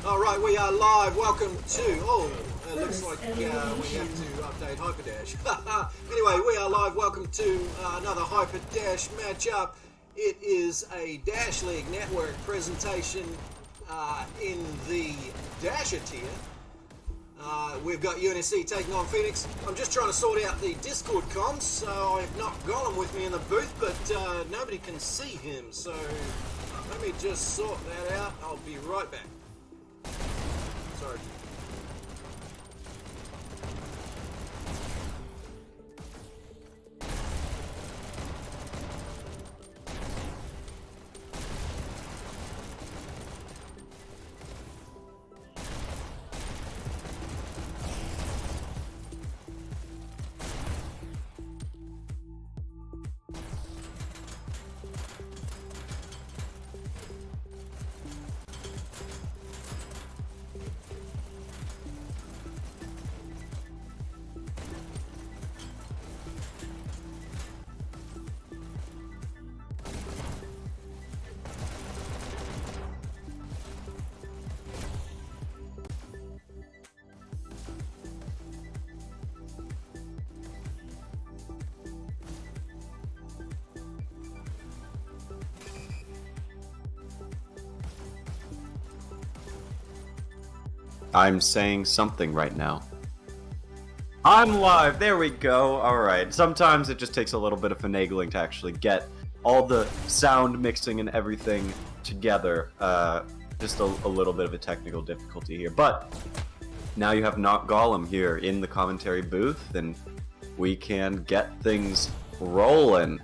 All right, we are live. Welcome to. Oh, it looks like we have to update Hyperdash. Anyway, we are live. Welcome to another Hyperdash matchup. It is a Dash League Network presentation in the Dasher tier. We've got UNSC taking on Phoenix. I'm just trying to sort out the Discord comms, so I've not got him with me in the booth, but nobody can see him. So let me just sort that out. I'll be right back. Sorry. I'm saying something right now. I'm live! There we go! Alright, sometimes it just takes a little bit of finagling to actually get all the sound mixing and everything together. Just a little bit of a technical difficulty here. But now you have Not Gollum here in the commentary booth, and we can get things rolling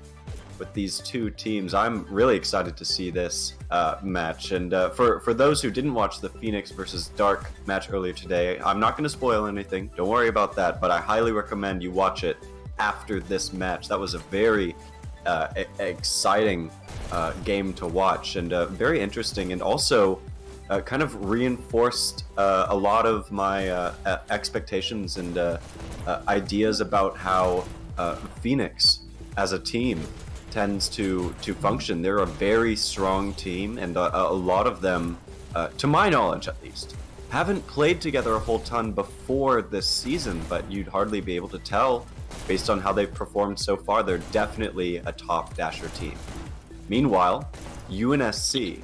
with these two teams. I'm really excited to see this match, and for those who didn't watch the Phoenix versus Dark match earlier today, I'm not going to spoil anything, don't worry about that, but I highly recommend you watch it after this match. That was a very exciting game to watch, and very interesting, and also kind of reinforced a lot of my expectations and ideas about how Phoenix as a team tends to function. They're a very strong team, and a lot of them, to my knowledge at least, haven't played together a whole ton before this season, but you'd hardly be able to tell based on how they've performed so far. They're definitely a top Dasher team. Meanwhile, UNSC,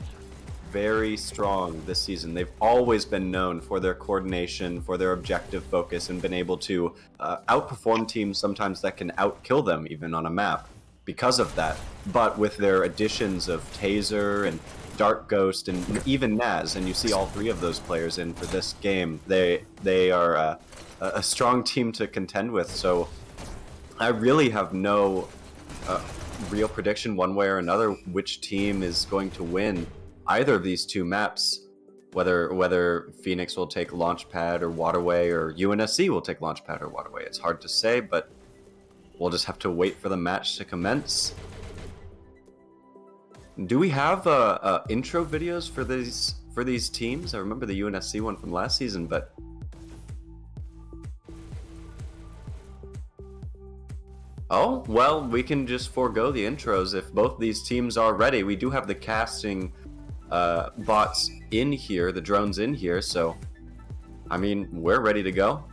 very strong this season. They've always been known for their coordination, for their objective focus, and been able to outperform teams sometimes that can outkill them even on a map because of that. But with their additions of Taser and Dark Ghost and even Naz, and you see all three of those players in for this game, they are a strong team to contend with. So I really have no real prediction one way or another which team is going to win either of these two maps, whether Phoenix will take Launchpad or Waterway, or UNSC will take Launchpad or Waterway. It's hard to say, but we'll just have to wait for the match to commence. Do we have intro videos for these teams? I remember the UNSC one from last season, but oh, well, we can just forego the intros if both these teams are ready. We do have the casting bots in here, the drones in here, so I mean, we're ready to go.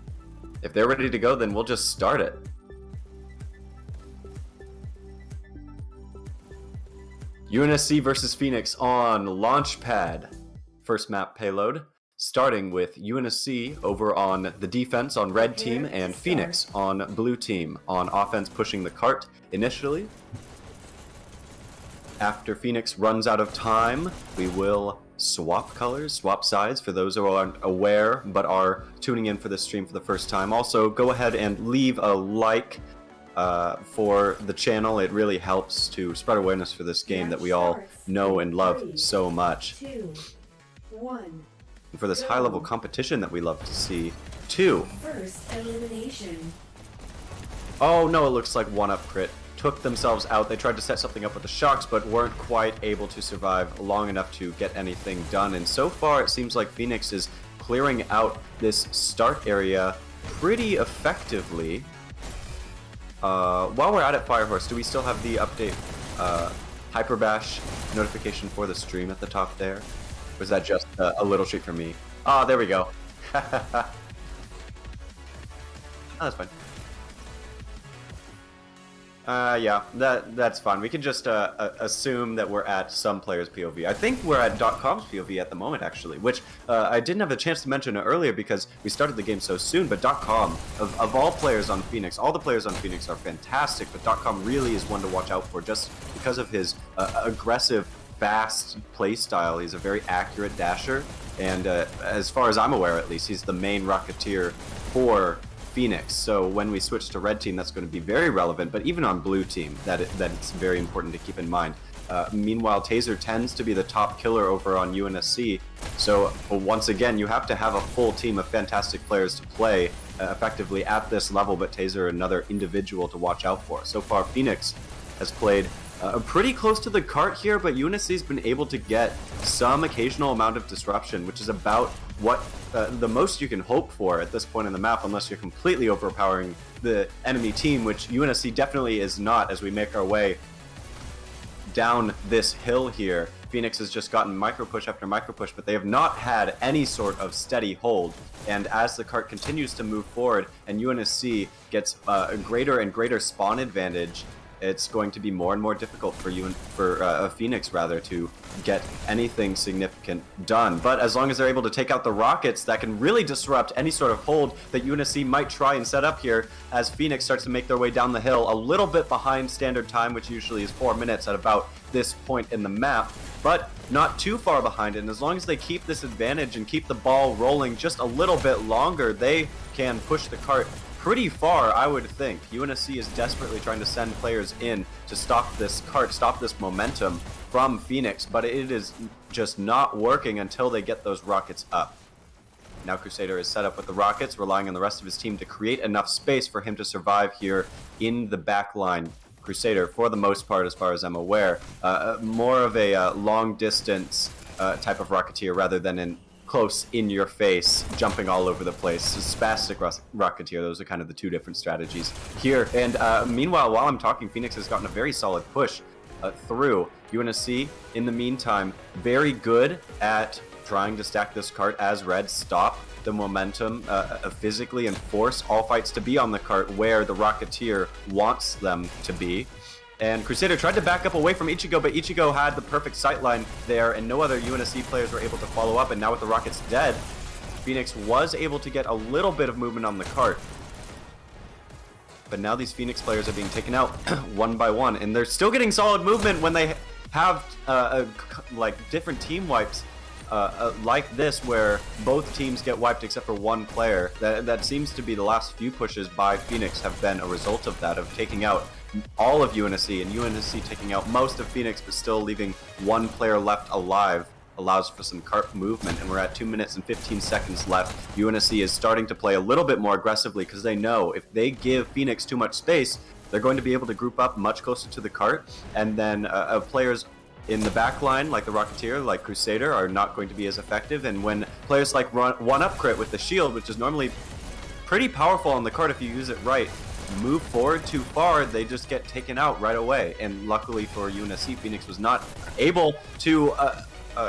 If they're ready to go, then we'll just start it. UNSC versus Phoenix on Launchpad. First map payload, starting with UNSC over on the defense on red team and Phoenix on blue team. On offense, pushing the cart initially. After Phoenix runs out of time, we will swap colors, swap sides for those who aren't aware but are tuning in for this stream for the first time. Also, go ahead and leave a like for the channel. It really helps to spread awareness for this game that we all know and love so much. 2, 1. For this high-level competition that we love to see, too. First elimination. Oh no, it looks like one up crit took themselves out. They tried to set something up with the shocks, but weren't quite able to survive long enough to get anything done. And so far, it seems like Phoenix is clearing out this start area pretty effectively. While we're at it, FireHorse, do we still have the update Hyperdash notification for the stream at the top there? Or is that just a little treat for me? Ah, there we go. Oh, that's fine. Yeah, that's fine. We can just assume that we're at some player's POV. I think we're at .com's POV at the moment, actually, which I didn't have a chance to mention earlier because we started the game so soon, but .com, of all players on Phoenix, all the players on Phoenix are fantastic, but .com really is one to watch out for just because of his aggressive, fast play style. He's a very accurate dasher, and as far as I'm aware, at least, he's the main Rocketeer for Phoenix. So when we switch to red team, that's going to be very relevant, but even on blue team, that's very important to keep in mind. Meanwhile, Taser tends to be the top killer over on UNSC, so once again, you have to have a full team of fantastic players to play effectively at this level, but Taser another individual to watch out for. So far, Phoenix has played pretty close to the cart here, but UNSC's been able to get some occasional amount of disruption, which is about what the most you can hope for at this point in the map, unless you're completely overpowering the enemy team, which UNSC definitely is not. As we make our way down this hill here, Phoenix has just gotten micro push after micro push, but they have not had any sort of steady hold. And as the cart continues to move forward and UNSC gets a greater and greater spawn advantage, it's going to be more and more difficult for Phoenix rather to get anything significant done. But as long as they're able to take out the rockets, that can really disrupt any sort of hold that UNSC might try and set up here as Phoenix starts to make their way down the hill, a little bit behind standard time, which usually is 4 minutes at about this point in the map, but not too far behind it. And as long as they keep this advantage and keep the ball rolling just a little bit longer, they can push the cart pretty far, I would think. UNSC is desperately trying to send players in to stop this cart, stop this momentum from Phoenix, but it is just not working until they get those rockets up. Now Crusader is set up with the rockets, relying on the rest of his team to create enough space for him to survive here in the back line. Crusader, for the most part, as far as I'm aware, more of a long-distance type of Rocketeer rather than an close in your face, jumping all over the place. Spastic Rocketeer, those are kind of the two different strategies here. And meanwhile, while I'm talking, Phoenix has gotten a very solid push through. UNSC, in the meantime, very good at trying to stack this cart as Red, stop the momentum, physically and force all fights to be on the cart where the Rocketeer wants them to be. And Crusader tried to back up away from Ichigo, but Ichigo had the perfect sightline there, and no other UNSC players were able to follow up. And now with the rockets dead, Phoenix was able to get a little bit of movement on the cart. But now these Phoenix players are being taken out one by one, and they're still getting solid movement when they have like different team wipes like this, where both teams get wiped except for one player. That seems to be the last few pushes by Phoenix have been a result of that, of taking out all of UNSC, and UNSC taking out most of Phoenix, but still leaving one player left alive. Allows for some cart movement, and we're at 2 minutes and 15 seconds left. UNSC is starting to play a little bit more aggressively because they know if they give Phoenix too much space, they're going to be able to group up much closer to the cart, and then players in the back line, like the Rocketeer, like Crusader, are not going to be as effective. And when players like one-up crit with the shield, which is normally pretty powerful on the cart if you use it right, move forward too far, they just get taken out right away. And luckily for UNSC, Phoenix was not able to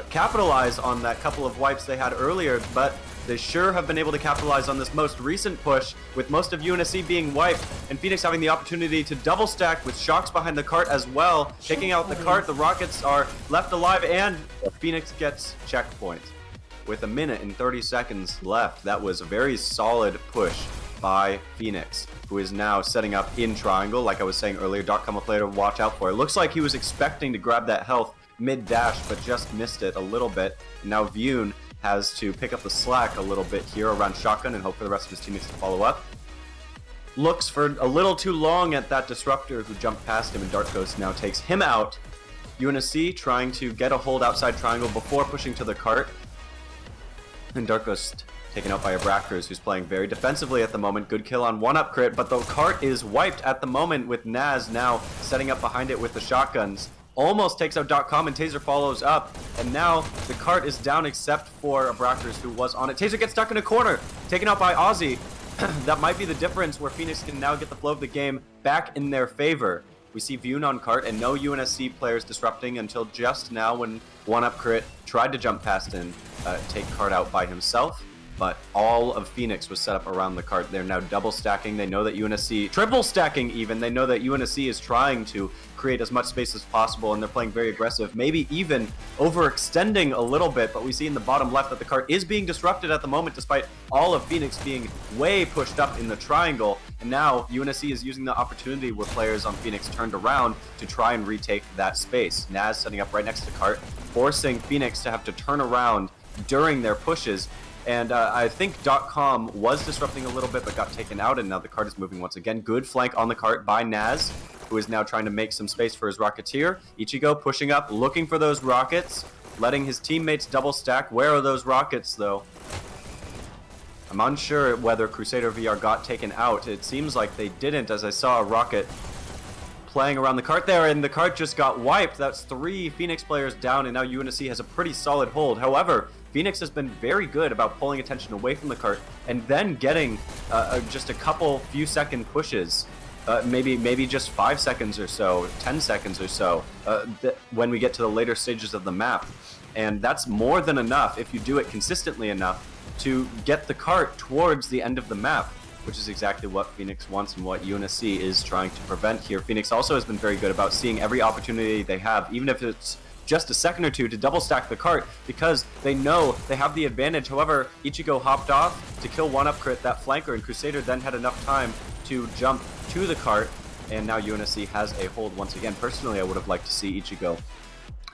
capitalize on that couple of wipes they had earlier, but they sure have been able to capitalize on this most recent push, with most of UNSC being wiped, and Phoenix having the opportunity to double stack with shocks behind the cart as well. Taking out the cart, the rockets are left alive, and Phoenix gets checkpoint. With 1 minute and 30 seconds left, that was a very solid push by Phoenix, who is now setting up in triangle. Like I was saying earlier, .com a player to watch out for. It looks like he was expecting to grab that health mid-dash, but just missed it a little bit. And now Vyun has to pick up the slack a little bit here around Shotgun and hope for the rest of his teammates to follow up. Looks for a little too long at that Disruptor who jumped past him, and Dark Ghost now takes him out. UNSC trying to get a hold outside triangle before pushing to the cart. And Dark Ghost taken out by Abraxas, who's playing very defensively at the moment. Good kill on one-up crit, but the cart is wiped at the moment, with Naz now setting up behind it with the shotguns. Almost takes out .com, and Taser follows up, and now the cart is down except for Abraxas, who was on it. Taser gets stuck in a corner, taken out by Ozzy. That might be the difference, where Phoenix can now get the flow of the game back in their favor. We see Vyun on cart, and no UNSC players disrupting until just now, when one-up crit tried to jump past and take cart out by himself. But all of Phoenix was set up around the cart. They're now double stacking. They know that UNSC, triple stacking even, they know that UNSC is trying to create as much space as possible, and they're playing very aggressive, maybe even overextending a little bit. But we see in the bottom left that the cart is being disrupted at the moment, despite all of Phoenix being way pushed up in the triangle. And now UNSC is using the opportunity where players on Phoenix turned around to try and retake that space. Naz setting up right next to cart, forcing Phoenix to have to turn around during their pushes. And I think .com was disrupting a little bit, but got taken out, and now the cart is moving once again. Good flank on the cart by Naz, who is now trying to make some space for his Rocketeer. Ichigo pushing up, looking for those rockets, letting his teammates double stack. Where are those rockets, though? I'm unsure whether Crusader VR got taken out. It seems like they didn't, as I saw a rocket playing around the cart there, and the cart just got wiped. That's 3 Phoenix players down, and now UNSC has a pretty solid hold. However, Phoenix has been very good about pulling attention away from the cart and then getting just a couple few second pushes, maybe just 5 seconds or so, 10 seconds or so, when we get to the later stages of the map. And that's more than enough, if you do it consistently enough, to get the cart towards the end of the map. which is exactly what Phoenix wants and what UNSC is trying to prevent here. Phoenix also has been very good about seeing every opportunity they have, even if it's just a second or two, to double stack the cart, because they know they have the advantage. However, Ichigo hopped off to kill one-up crit that flanker, and Crusader then had enough time to jump to the cart, and now UNSC has a hold once again. Personally, I would have liked to see Ichigo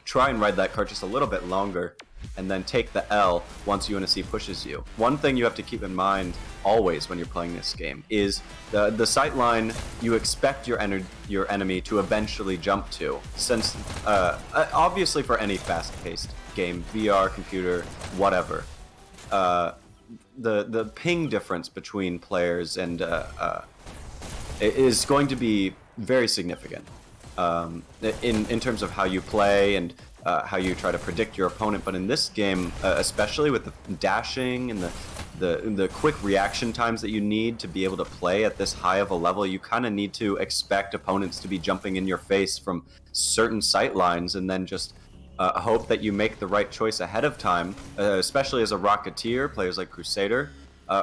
try and ride that cart just a little bit longer and then take the L once UNSC pushes you. One thing you have to keep in mind always when you're playing this game is the sight line you expect your enemy to eventually jump to. Since obviously for any fast-paced game, VR, computer, whatever, the ping difference between players and is going to be very significant in terms of how you play and how you try to predict your opponent. But in this game, especially with the dashing and the quick reaction times that you need to be able to play at this high of a level, you kind of need to expect opponents to be jumping in your face from certain sight lines, and then just hope that you make the right choice ahead of time. Especially as a Rocketeer, players like Crusader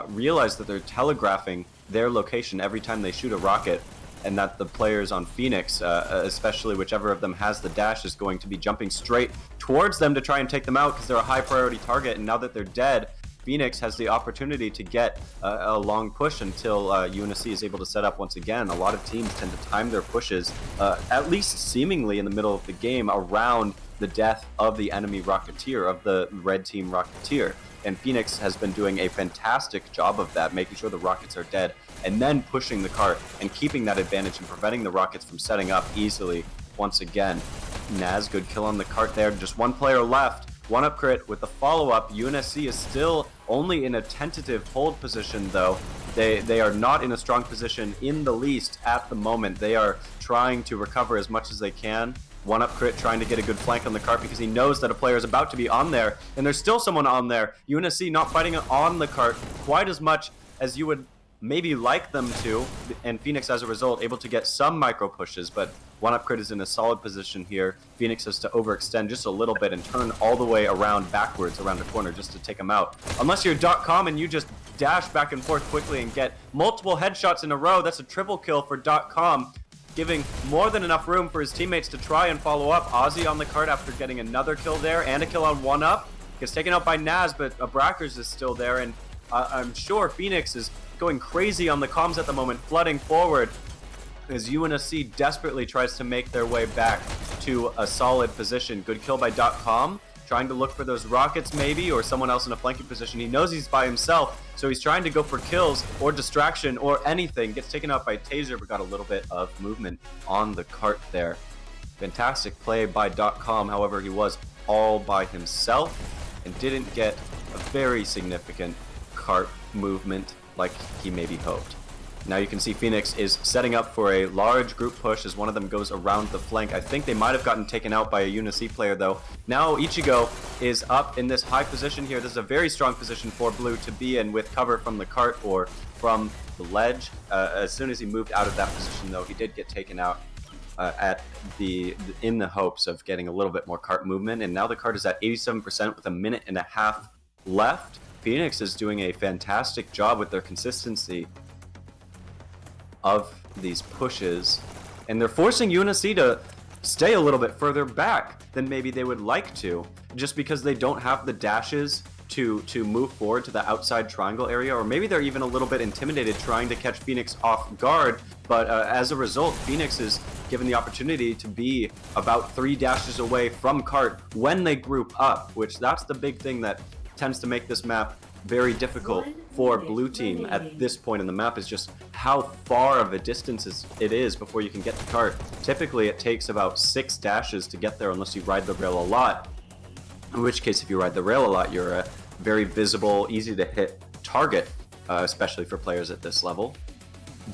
realize that they're telegraphing their location every time they shoot a rocket, and that the players on Phoenix, especially whichever of them has the dash, is going to be jumping straight towards them to try and take them out because they're a high priority target. And now that they're dead, Phoenix has the opportunity to get a long push until UNSC is able to set up once again. A lot of teams tend to time their pushes, at least seemingly in the middle of the game, around the death of the enemy Rocketeer, of the red team Rocketeer. And Phoenix has been doing a fantastic job of that, making sure the rockets are dead, and then pushing the cart and keeping that advantage and preventing the rockets from setting up easily once again. Naz, good kill on the cart there. Just one player left. One up crit with the follow-up. UNSC is still only in a tentative hold position, though. They are not in a strong position in the least at the moment. They are trying to recover as much as they can. One up crit trying to get a good flank on the cart because he knows that a player is about to be on there, and there's still someone on there. UNSC not fighting on the cart quite as much as you would maybe like them to, and Phoenix as a result able to get some micro pushes, but one up crit is in a solid position here. Phoenix has to overextend just a little bit and turn all the way around backwards around the corner just to take him out. Unless you're .com and you just dash back and forth quickly and get multiple headshots in a row, that's a triple kill for .com, giving more than enough room for his teammates to try and follow up. Ozzy on the cart after getting another kill there, and a kill on one up. Gets taken out by Naz, but Brackers is still there, and I'm sure Phoenix is going crazy on the comms at the moment, flooding forward as UNSC desperately tries to make their way back to a solid position. Good kill by .com, trying to look for those rockets maybe, or someone else in a flanking position. He knows he's by himself, so he's trying to go for kills or distraction or anything. Gets taken out by Taser, but got a little bit of movement on the cart there. Fantastic play by .com, however, he was all by himself and didn't get a very significant cart movement like he maybe hoped. Now you can see Phoenix is setting up for a large group push as one of them goes around the flank. I think they might have gotten taken out by a UNSC player though. Now Ichigo is up in this high position here. This is a very strong position for Blue to be in with cover from the cart or from the ledge. As soon as he moved out of that position though, he did get taken out in the hopes of getting a little bit more cart movement. And now the cart is at 87% with a minute and a half left. Phoenix is doing a fantastic job with their consistency of these pushes, and they're forcing UNSC to stay a little bit further back than maybe they would like to, just because they don't have the dashes to move forward to the outside triangle area, or maybe they're even a little bit intimidated trying to catch Phoenix off guard. But as a result, Phoenix is given the opportunity to be about 3 dashes away from cart when they group up, which that's the big thing that tends to make this map very difficult for Blue Team at this point in the map, is just how far of a distance it is before you can get the cart. Typically it takes about 6 dashes to get there unless you ride the rail a lot, in which case if you ride the rail a lot you're a very visible, easy to hit target, especially for players at this level.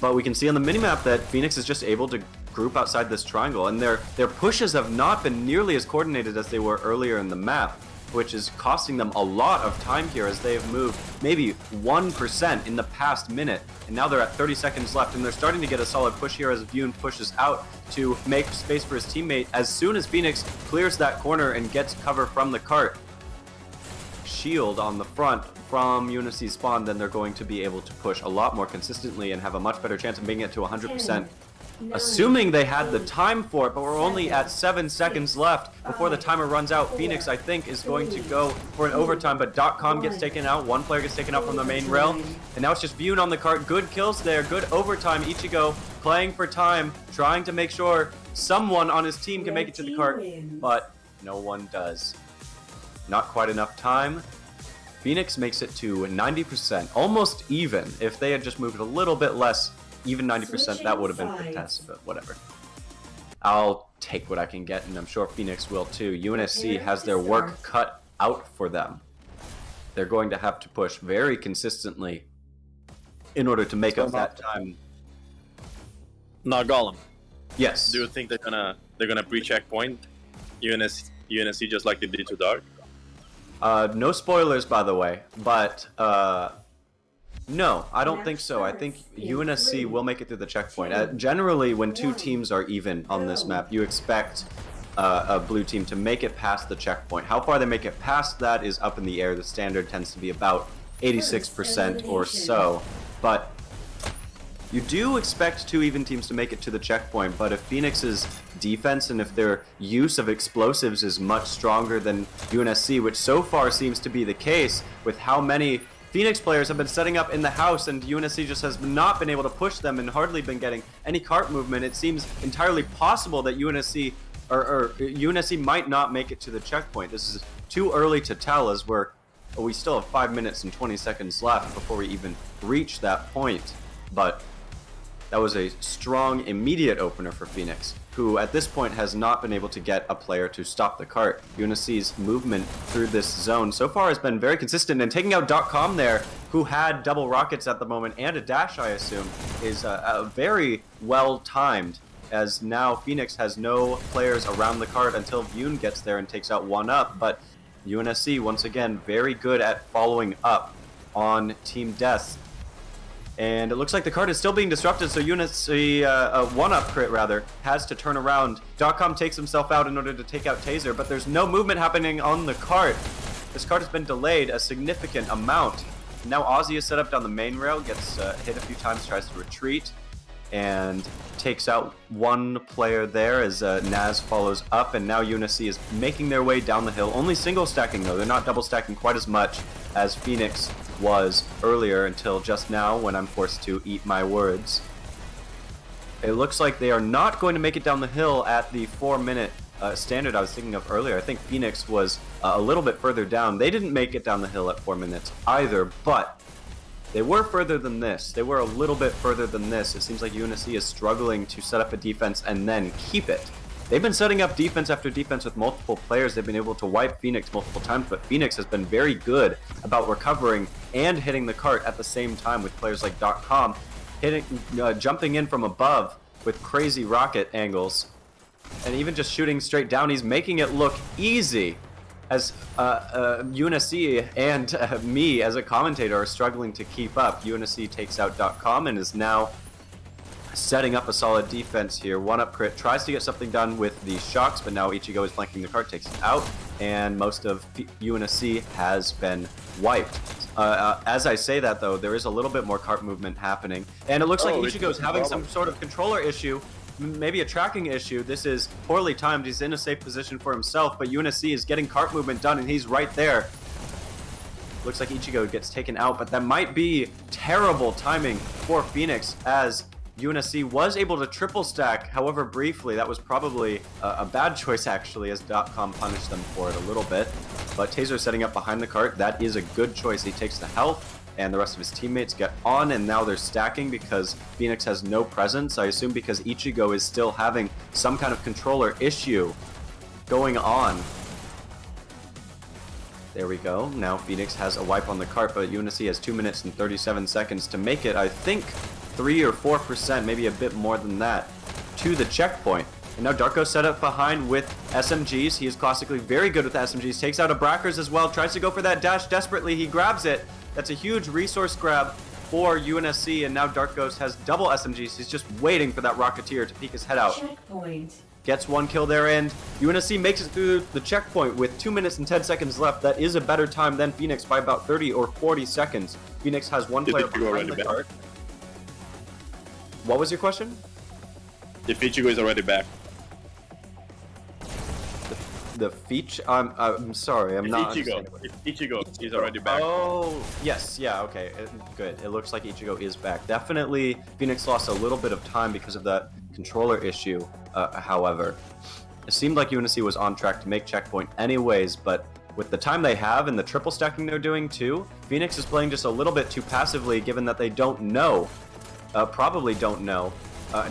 But we can see on the minimap that Phoenix is just able to group outside this triangle, and their pushes have not been nearly as coordinated as they were earlier in the map, which is costing them a lot of time here as they have moved maybe 1% in the past minute, and now they're at 30 seconds left, and they're starting to get a solid push here as Vune pushes out to make space for his teammate. As soon as Phoenix clears that corner and gets cover from the cart, shield on the front from UNSC's spawn, then they're going to be able to push a lot more consistently and have a much better chance of making it to 100%. Assuming they had the time for it, but we're only at 7 seconds left before the timer runs out. FireHorse, I think, is going to go for an overtime, but .com gets taken out. One player gets taken out from the main rail, and now it's just Vune on the cart. Good kills there, good overtime. Ichigo playing for time, trying to make sure someone on his team can make it to the cart, but no one does. Not quite enough time. FireHorse makes it to 90%, almost even. If they had just moved a little bit less, even 90%, that would have been fantastic, but whatever. I'll take what I can get, and I'm sure FireHorse will too. UNSC has their work cut out for them. They're going to have to push very consistently in order to make up that time. Now, Gollum. Yes. Do you think they're gonna pre-checkpoint UNSC just like they did to Dark? No spoilers, by the way, but no, I don't think so. I think UNSC will make it through the checkpoint. Generally, when two teams are even on this map, you expect a blue team to make it past the checkpoint. How far they make it past that is up in the air. The standard tends to be about 86% or so, but you do expect two even teams to make it to the checkpoint. But if FireHorse's defense and if their use of explosives is much stronger than UNSC, which so far seems to be the case with how many FireHorse players have been setting up in the house, and UNSC just has not been able to push them and hardly been getting any cart movement. It seems entirely possible that UNSC might not make it to the checkpoint. This is too early to tell, as we still have 5 minutes and 20 seconds left before we even reach that point. But that was a strong, immediate opener for FireHorse, who at this point has not been able to get a player to stop the cart. UNSC's movement through this zone so far has been very consistent, and taking out .com there, who had double rockets at the moment and a dash, I assume, is very well timed, as now FireHorse has no players around the cart until Vune gets there and takes out one up. But UNSC, once again, very good at following up on team deaths. And it looks like the cart is still being disrupted, so UNSC, one-up crit rather, has to turn around. .com takes himself out in order to take out Taser, but there's no movement happening on the cart. This cart has been delayed a significant amount. Now Ozzy is set up down the main rail, gets hit a few times, tries to retreat, and takes out one player there as Naz follows up, and now UNSC is making their way down the hill. Only single stacking though, they're not double stacking quite as much as FireHorse was earlier until just now when I'm forced to eat my words. It looks like they are not going to make it down the hill at the 4-minute standard I was thinking of earlier. I think FireHorse was a little bit further down. They didn't make it down the hill at 4 minutes either, but they were further than this. They were a little bit further than this. It seems like UNSC is struggling to set up a defense and then keep it. They've been setting up defense after defense with multiple players. They've been able to wipe FireHorse multiple times, but FireHorse has been very good about recovering and hitting the cart at the same time, with players like .com jumping in from above with crazy rocket angles, and even just shooting straight down. He's making it look easy, as UNSC and me as a commentator are struggling to keep up. UNSC takes out .com and is now setting up a solid defense here. One-up crit tries to get something done with the shocks, but now Ichigo is flanking the cart, takes it out, and most of UNSC has been wiped. As I say that though, there is a little bit more cart movement happening, and it looks like Ichigo's having some sort of controller issue, maybe a tracking issue. This is poorly timed. He's in a safe position for himself, but UNSC is getting cart movement done, and he's right there. Looks like Ichigo gets taken out, but that might be terrible timing for FireHorse, as UNSC was able to triple stack, however briefly. That was probably a bad choice actually, as .com punished them for it a little bit. But Taser setting up behind the cart, that is a good choice. He takes the health, and the rest of his teammates get on, and now they're stacking because FireHorse has no presence. I assume because Ichigo is still having some kind of controller issue going on. There we go. Now FireHorse has a wipe on the cart, but UNSC has 2 minutes and 37 seconds to make it, I think, 3 or 4%, maybe a bit more than that, to the checkpoint. And now Darko set up behind with SMGs. He is classically very good with SMGs. Takes out a Brackers as well. Tries to go for that dash desperately. He grabs it. That's a huge resource grab for UNSC. And now Darkos has double SMGs. He's just waiting for that Rocketeer to peek his head out. Checkpoint. gets one kill there, and UNSC makes it through the checkpoint with 2 minutes and 10 seconds left. That is a better time than Phoenix by about 30 or 40 seconds. Phoenix has one player behind the cart. What was your question? If Ichigo is already back. The feature? I'm sorry, I'm not understanding. Ichigo is already back. Oh, yes, yeah, okay, good. It looks like Ichigo is back. Definitely, Phoenix lost a little bit of time because of that controller issue, however. It seemed like UNSC was on track to make checkpoint anyways, but with the time they have and the triple stacking they're doing too, Phoenix is playing just a little bit too passively given that they don't know, probably don't know,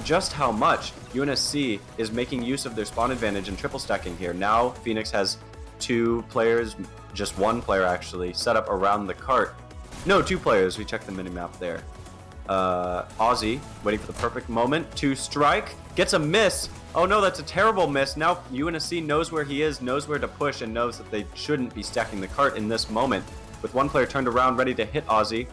just how much UNSC is making use of their spawn advantage and triple stacking here. Now Phoenix has 2 players, just 1 player actually, set up around the cart. No, 2 players, we checked the minimap there. Aussie, waiting for the perfect moment to strike, gets a miss. Oh no, that's a terrible miss. Now UNSC knows where he is, knows where to push, and knows that they shouldn't be stacking the cart in this moment. With 1 player turned around, ready to hit Aussie.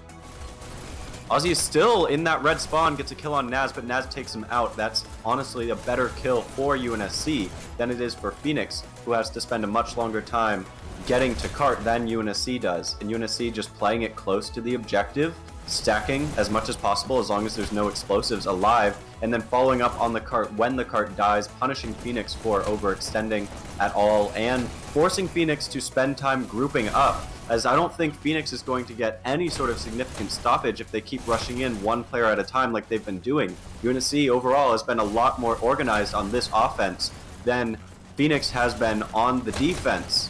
Aussie is still in that red spawn, gets a kill on Naz, but Naz takes him out. That's honestly a better kill for UNSC than it is for Phoenix, who has to spend a much longer time getting to cart than UNSC does. And UNSC just playing it close to the objective, stacking as much as possible as long as there's no explosives alive, and then following up on the cart when the cart dies, punishing Phoenix for overextending at all, and forcing Phoenix to spend time grouping up, as I don't think Phoenix is going to get any sort of significant stoppage if they keep rushing in 1 player at a time like they've been doing. UNSC overall has been a lot more organized on this offense than Phoenix has been on the defense.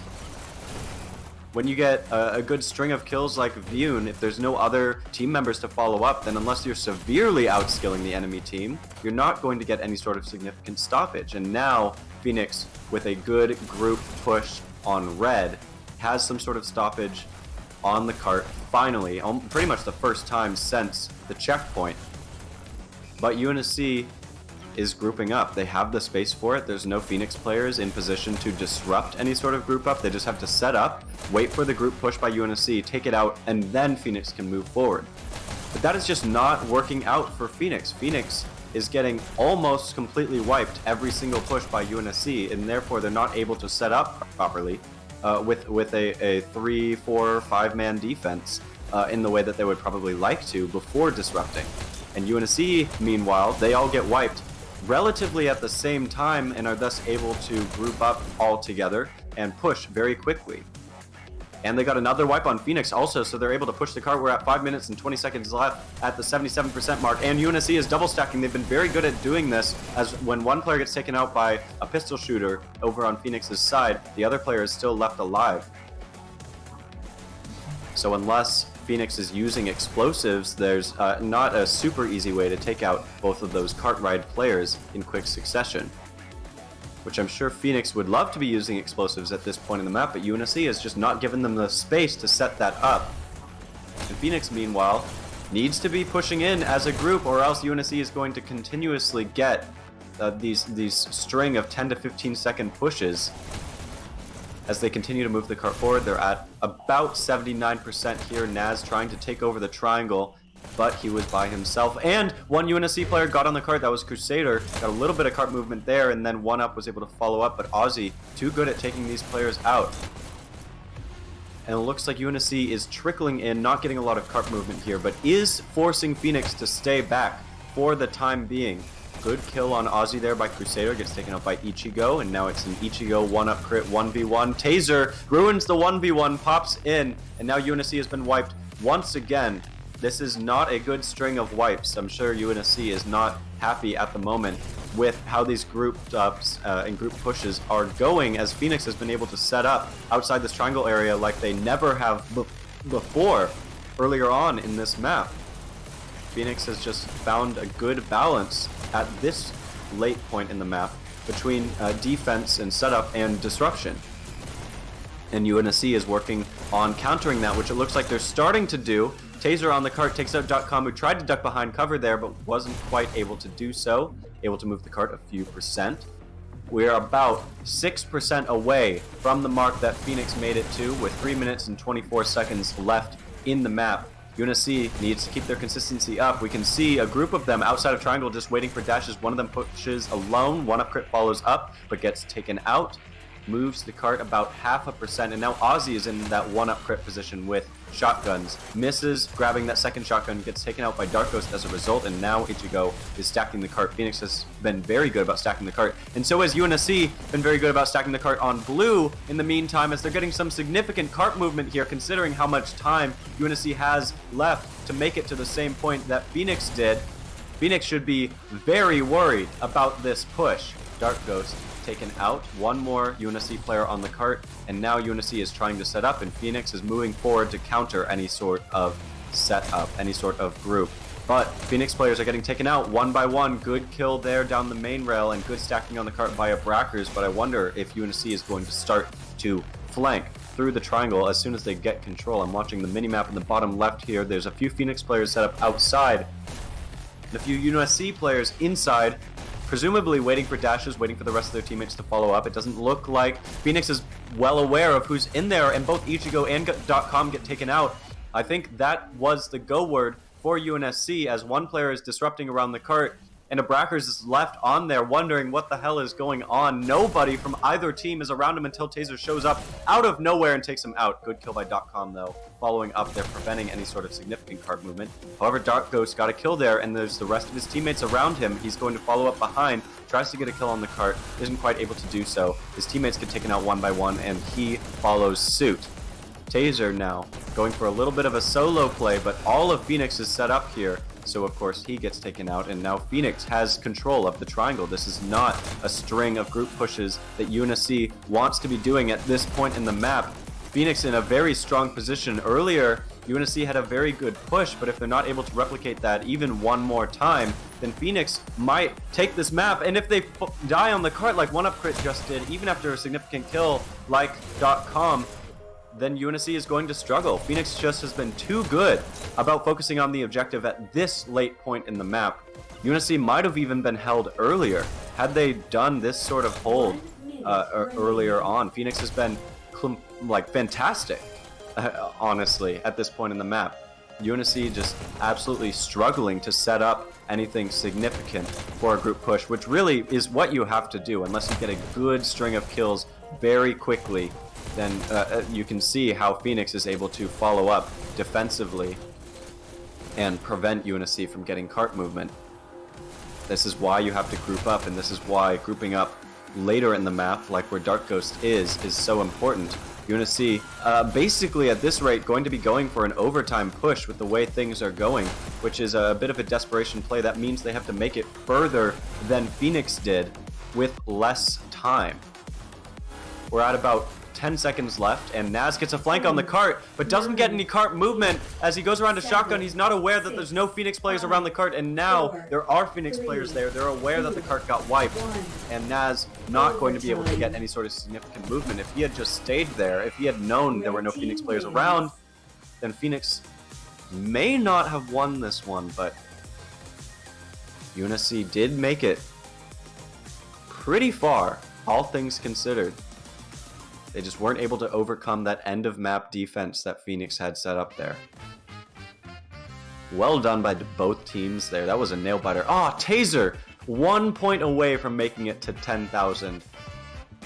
When you get a good string of kills like Vyun, if there's no other team members to follow up, then unless you're severely outskilling the enemy team, you're not going to get any sort of significant stoppage. And now, Phoenix, with a good group push on red, has some sort of stoppage on the cart, finally, pretty much the first time since the checkpoint. But UNSC is grouping up. They have the space for it. There's no Phoenix players in position to disrupt any sort of group up. They just have to set up, wait for the group push by UNSC, take it out, and then Phoenix can move forward. But that is just not working out for Phoenix. Phoenix is getting almost completely wiped every single push by UNSC, and therefore they're not able to set up properly with a 3, 4, 5-man defense in the way that they would probably like to before disrupting. And UNSC, meanwhile, they all get wiped relatively at the same time and are thus able to group up all together and push very quickly. And they got another wipe on Phoenix also, so they're able to push the cart. We're at 5 minutes and 20 seconds left at the 77% mark, and UNSC is double stacking. They've been very good at doing this, as when 1 player gets taken out by a pistol shooter over on Phoenix's side, the other player is still left alive. So unless Phoenix is using explosives, there's not a super easy way to take out both of those cart ride players in quick succession. Which I'm sure Phoenix would love to be using explosives at this point in the map, but UNSC has just not given them the space to set that up. And Phoenix, meanwhile, needs to be pushing in as a group, or else UNSC is going to continuously get these string of 10 to 15 second pushes. As they continue to move the cart forward, they're at about 79% here. Naz trying to take over the triangle, but he was by himself. And 1 UNSC player got on the cart, that was Crusader. Got a little bit of cart movement there, and then 1UP was able to follow up, but Aussie, too good at taking these players out. And it looks like UNSC is trickling in, not getting a lot of cart movement here, but is forcing Phoenix to stay back for the time being. Good kill on Aussie there by Crusader, gets taken out by Ichigo, and now it's an Ichigo 1UP crit 1v1. Taser ruins the 1v1, pops in, and now UNSC has been wiped once again. This is not a good string of wipes. I'm sure UNSC is not happy at the moment with how these group ups and group pushes are going, as Phoenix has been able to set up outside this triangle area like they never have before earlier on in this map. Phoenix has just found a good balance at this late point in the map between defense and setup and disruption. And UNSC is working on countering that, which it looks like they're starting to do. Taser on the cart takes out .com, who tried to duck behind cover there, but wasn't quite able to do so. Able to move the cart a few percent. We're about 6% away from the mark that Phoenix made it to, with 3 minutes and 24 seconds left in the map. UNSC needs to keep their consistency up. We can see a group of them outside of triangle just waiting for dashes. One of them pushes alone. One up crit follows up, but gets taken out. Moves the cart about 0.5%, and now Ozzy is in that one-up crit position with shotguns. Misses grabbing that second shotgun, gets taken out by Dark Ghost as a result, and now Ichigo is stacking the cart. Phoenix has been very good about stacking the cart, and so has UNSC been very good about stacking the cart on blue in the meantime, as they're getting some significant cart movement here, considering how much time UNSC has left to make it to the same point that Phoenix did. Phoenix should be very worried about this push. Dark Ghost taken out, one more UNSC player on the cart, and now UNSC is trying to set up, and Phoenix is moving forward to counter any sort of setup, any sort of group. But Phoenix players are getting taken out one by one. Good kill there down the main rail, and good stacking on the cart via Brackers, but I wonder if UNSC is going to start to flank through the triangle as soon as they get control. I'm watching the minimap in the bottom left here. There's a few Phoenix players set up outside, and a few UNSC players inside, presumably waiting for dashes, waiting for the rest of their teammates to follow up. It doesn't look like Phoenix is well aware of who's in there, and both Ichigo and .com get taken out. I think that was the go word for UNSC, as one player is disrupting around the cart, and a Brackers is left on there wondering what the hell is going on. Nobody from either team is around him until Taser shows up out of nowhere and takes him out. Good kill by .com though. Following up there, preventing any sort of significant cart movement. However, Dark Ghost got a kill there, and there's the rest of his teammates around him. He's going to follow up behind, tries to get a kill on the cart, isn't quite able to do so. His teammates get taken out one by one, and he follows suit. Taser now going for a little bit of a solo play, but all of Phoenix is set up here. So of course he gets taken out, and now Phoenix has control of the triangle. This is not a string of group pushes that UNSC wants to be doing at this point in the map. Phoenix in a very strong position. Earlier, UNSC had a very good push, but if they're not able to replicate that even one more time, then Phoenix might take this map, and if they die on the cart like one up crit just did, even after a significant kill like .com, then UNSC is going to struggle. Phoenix just has been too good about focusing on the objective at this late point in the map. UNSC might have even been held earlier had they done this sort of hold earlier on. Phoenix has been like fantastic, honestly, at this point in the map. UNSC just absolutely struggling to set up anything significant for a group push, which really is what you have to do unless you get a good string of kills very quickly. Then you can see how Phoenix is able to follow up defensively and prevent UNSC from getting cart movement. This is why you have to group up, and this is why grouping up later in the map, like where Dark Ghost is so important. UNSC, basically at this rate, going to be going for an overtime push with the way things are going, which is a bit of a desperation play. That means they have to make it further than Phoenix did with less time. We're at about 10 seconds left, and Naz gets a flank on the cart, but doesn't get any cart movement. As he goes around to shotgun, he's not aware that there's no Phoenix players around the cart, and now there are Phoenix players there. They're aware that the cart got wiped, and Naz not going to be able to get any sort of significant movement. If he had just stayed there, if he had known there were no Phoenix players around, then Phoenix may not have won this one, but UNSC did make it pretty far, all things considered. They just weren't able to overcome that end of map defense that Phoenix had set up there. Well done by both teams there. That was a nail biter. Oh, Taser! 1 point away from making it to 10,000.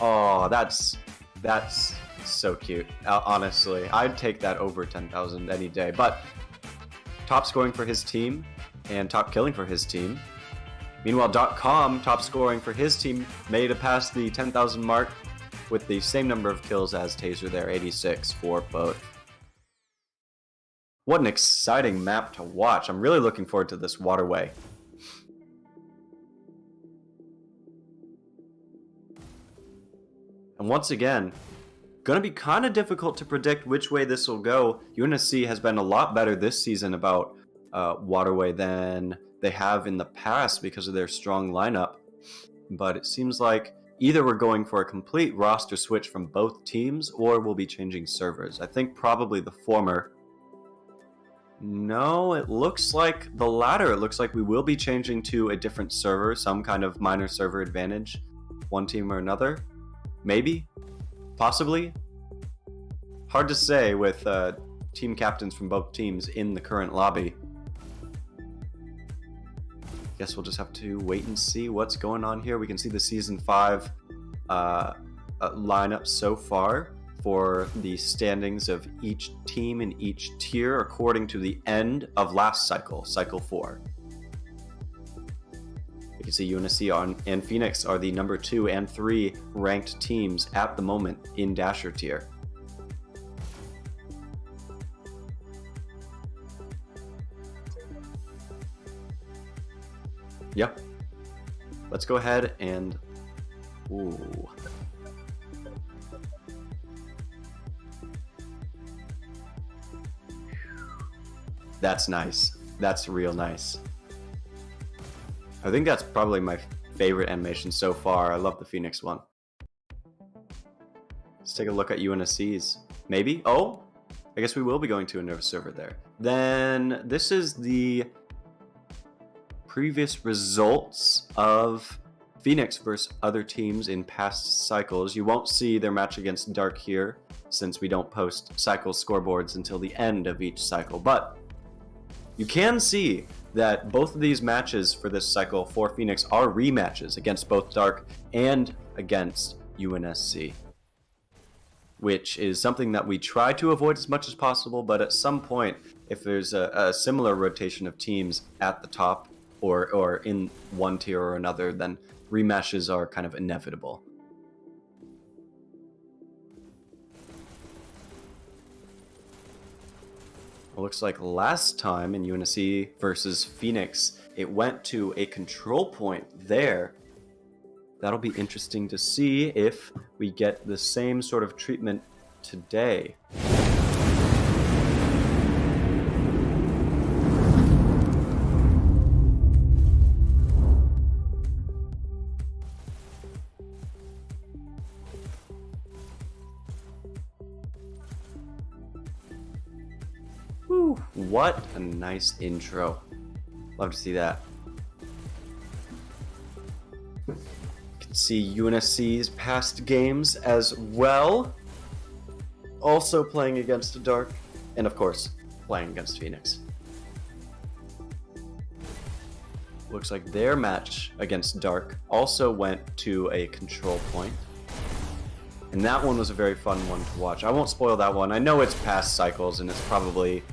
Oh, that's so cute. Honestly, I'd take that over 10,000 any day. But top scoring for his team and top killing for his team. Meanwhile, .com, top scoring for his team, made it past the 10,000 mark with the same number of kills as Taser there, 86 for both. What an exciting map to watch. I'm really looking forward to this Waterway. And once again, gonna be kind of difficult to predict which way this will go. UNSC has been a lot better this season about Waterway than they have in the past because of their strong lineup. But it seems like either we're going for a complete roster switch from both teams, or we'll be changing servers. I think probably the former. No, it looks like the latter. It looks like we will be changing to a different server, some kind of minor server advantage, one team or another. Maybe? Possibly? Hard to say with team captains from both teams in the current lobby. Guess we'll just have to wait and see what's going on here. We can see the Season 5 lineup so far for the standings of each team in each tier according to the end of last cycle, Cycle 4. You can see UNSC and Phoenix are the number 2 and 3 ranked teams at the moment in Dasher tier. Yep. Let's go ahead and... Ooh. That's nice. That's real nice. I think that's probably my favorite animation so far. I love the Phoenix one. Let's take a look at UNSC's. Maybe? Oh! I guess we will be going to another server there. Then this is the previous results of Phoenix versus other teams in past cycles. You won't see their match against Dark here, since we don't post cycle scoreboards until the end of each cycle. But you can see that both of these matches for this cycle for Phoenix are rematches against both Dark and against UNSC, which is something that we try to avoid as much as possible, but at some point, if there's a similar rotation of teams at the top or in one tier or another, then rematches are kind of inevitable. It looks like last time in UNSC versus Phoenix, it went to a control point there. That'll be interesting to see if we get the same sort of treatment today. Whew, what a nice intro. Love to see that. You can see UNSC's past games as well. Also playing against Dark, and of course, playing against Phoenix. Looks like their match against Dark also went to a control point. And that one was a very fun one to watch. I won't spoil that one. I know it's past cycles and it's probably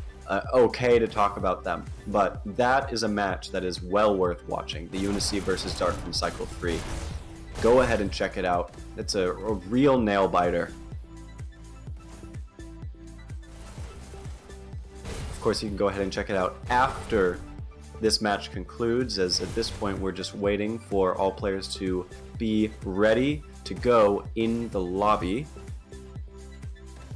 okay to talk about them, but that is a match that is well worth watching. The UNSC versus Dark from Cycle 3. Go ahead and check it out. It's a real nail biter. Of course, you can go ahead and check it out after this match concludes, as at this point we're just waiting for all players to be ready to go in the lobby.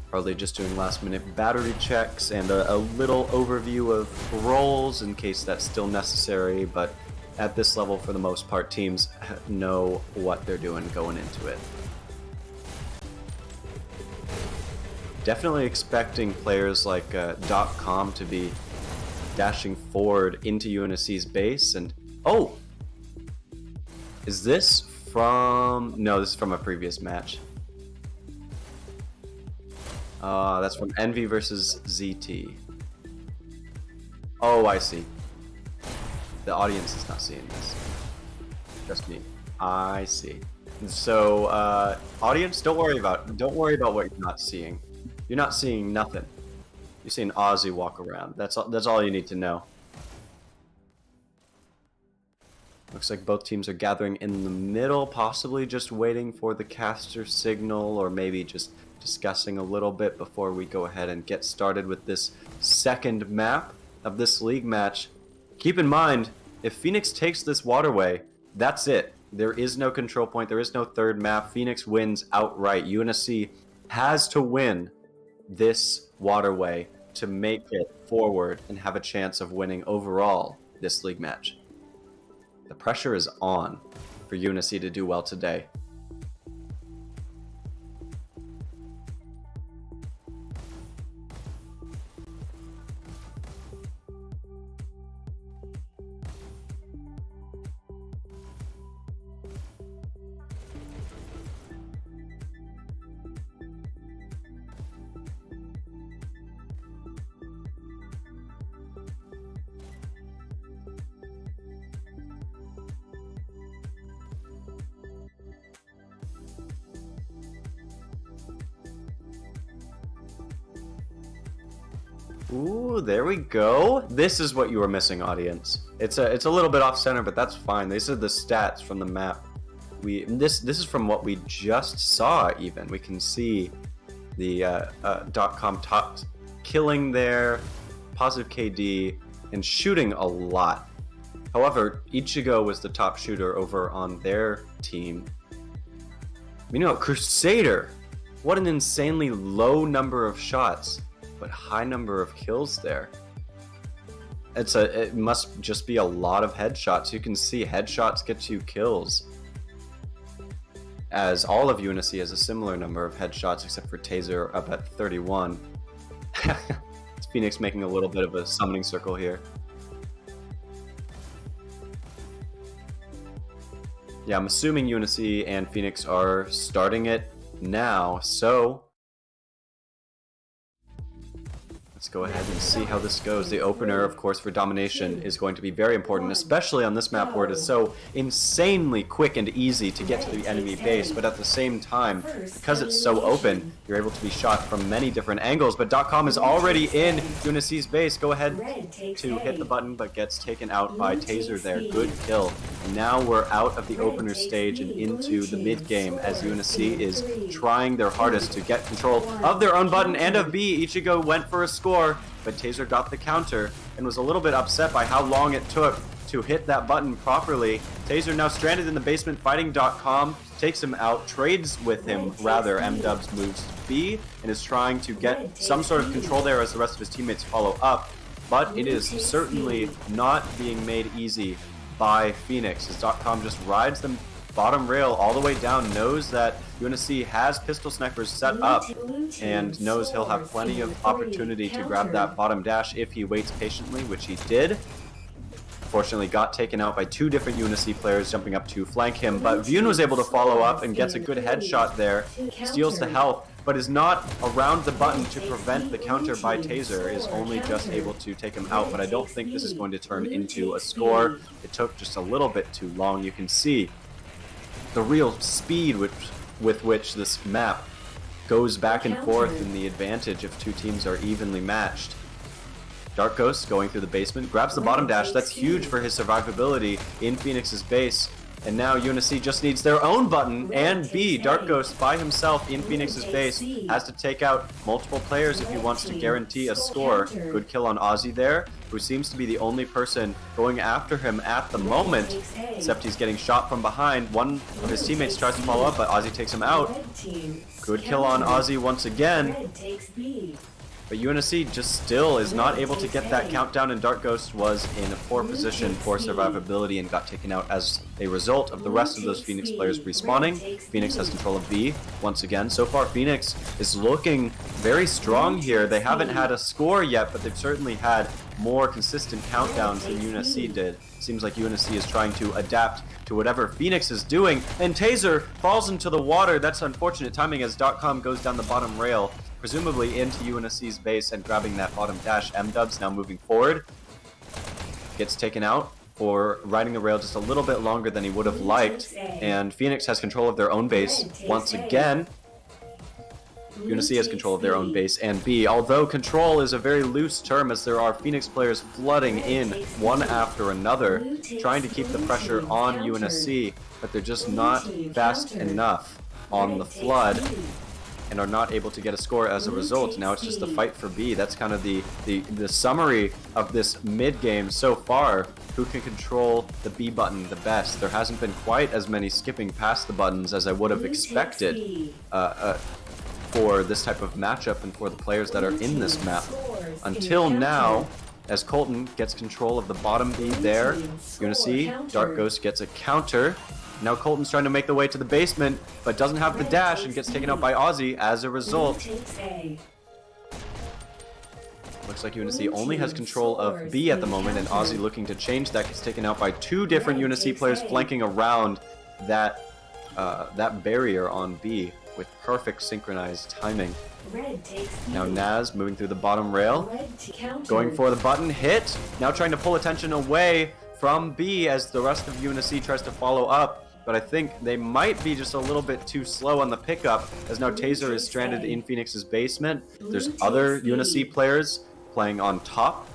Probably just doing last minute battery checks and a little overview of roles in case that's still necessary, but at this level, for the most part, teams know what they're doing going into it. Definitely expecting players like .com to be dashing forward into UNSC's base, and oh! Is this from... No, this is from a previous match. That's from Envy versus ZT. Oh, I see. The audience is not seeing this. Just me. I see. So, audience, don't worry about what you're not seeing. You're not seeing nothing. You're seeing Ozzy walk around. That's all you need to know. Looks like both teams are gathering in the middle, possibly just waiting for the caster signal, or maybe just discussing a little bit before we go ahead and get started with this second map of this league match. Keep in mind, if Phoenix takes this Waterway, that's it. There is no control point, there is no third map. Phoenix wins outright. UNSC has to win this Waterway to make it forward and have a chance of winning overall this league match. The pressure is on for UNSC to do well today. Ooh, there we go. This is what you were missing, audience. It's a little bit off center, but that's fine. These are the stats from the map. This is from what we just saw. Even we can see the .com top killing there, positive KD, and shooting a lot. However, Ichigo was the top shooter over on their team. Crusader, what an insanely low number of shots, but high number of kills there. It must just be a lot of headshots. You can see headshots get you kills. As all of UNSC has a similar number of headshots, except for Taser up at 31. It's Phoenix making a little bit of a summoning circle here. Yeah, I'm assuming UNSC and Phoenix are starting it now, so let's go ahead and see how this goes. The opener, of course, for domination is going to be very important, especially on this map where it is so insanely quick and easy to get to the enemy base, but at the same time, because it's so open, you're able to be shot from many different angles, but .com is already in UNSC's base. Go ahead to hit the button, but gets taken out by Taser there. Good kill. And now we're out of the opener stage and into the mid game as UNSC is trying their hardest to get control of their own button and of B. Ichigo went for a score, but Taser got the counter and was a little bit upset by how long it took to hit that button properly. Taser now stranded in the basement fighting .com, takes him out, trades with him rather. M-Dubs moves to B and is trying to get some sort of control there as the rest of his teammates follow up, but it is certainly not being made easy by Phoenix as .com just rides them bottom rail all the way down, knows that UNSC has pistol snipers set up and knows he'll have plenty of opportunity to grab that bottom dash if he waits patiently, which he did. Fortunately got taken out by two different UNSC players jumping up to flank him, but Vune was able to follow up and gets a good headshot there, steals the health, but is not around the button to prevent the counter by Taser, is only just able to take him out, but I don't think this is going to turn into a score. It took just a little bit too long. You can see the real speed with which this map goes back and forth and the advantage if two teams are evenly matched. Dark Ghost going through the basement, grabs the bottom dash. That's huge for his survivability in Phoenix's base. And now UNSC just needs their own button and B. Dark Ghost by himself in Phoenix's base has to take out multiple players if he wants to guarantee a score. Good kill on Ozzy there, who seems to be the only person going after him at the moment, except he's getting shot from behind. One of his teammates tries to follow up, but Ozzy takes him out. Good kill on Ozzy once again. But UNSC just still is not able to get that countdown, and Dark Ghost was in a poor position for survivability and got taken out as a result of the rest of those Phoenix players respawning. Phoenix has control of B once again. So far, Phoenix is looking very strong here. They haven't had a score yet, but they've certainly had more consistent countdowns than UNSC did. Seems like UNSC is trying to adapt to whatever Phoenix is doing, and Taser falls into the water. That's unfortunate timing as .com goes down the bottom rail, presumably into UNSC's base and grabbing that bottom dash. M-Dubs now moving forward. Gets taken out for riding the rail just a little bit longer than he would have liked. And Phoenix has control of their own base once again. UNSC has control of their own base and B, although control is a very loose term as there are Phoenix players flooding in one after another, trying to keep the pressure on UNSC, but they're just not fast enough on the flood and are not able to get a score as a result. Now it's just a fight for B. That's kind of the summary of this mid-game so far. Who can control the B button the best? There hasn't been quite as many skipping past the buttons as I would have expected for this type of matchup and for the players that are in this map. Until now, as Colton gets control of the bottom B there, you're going to see Dark Ghost gets a counter. Now Colton's trying to make the way to the basement, but doesn't have the dash and gets taken out by Ozzy as a result. Looks like UNSC only has control of B at the moment, and Ozzy looking to change that gets taken out by two different UNSC players flanking around that barrier on B with perfect synchronized timing. Now Naz moving through the bottom rail, going for the button hit, now trying to pull attention away from B as the rest of UNSC tries to follow up, but I think they might be just a little bit too slow on the pickup as now Taser is stranded in Phoenix's basement. There's other UNSC players playing on top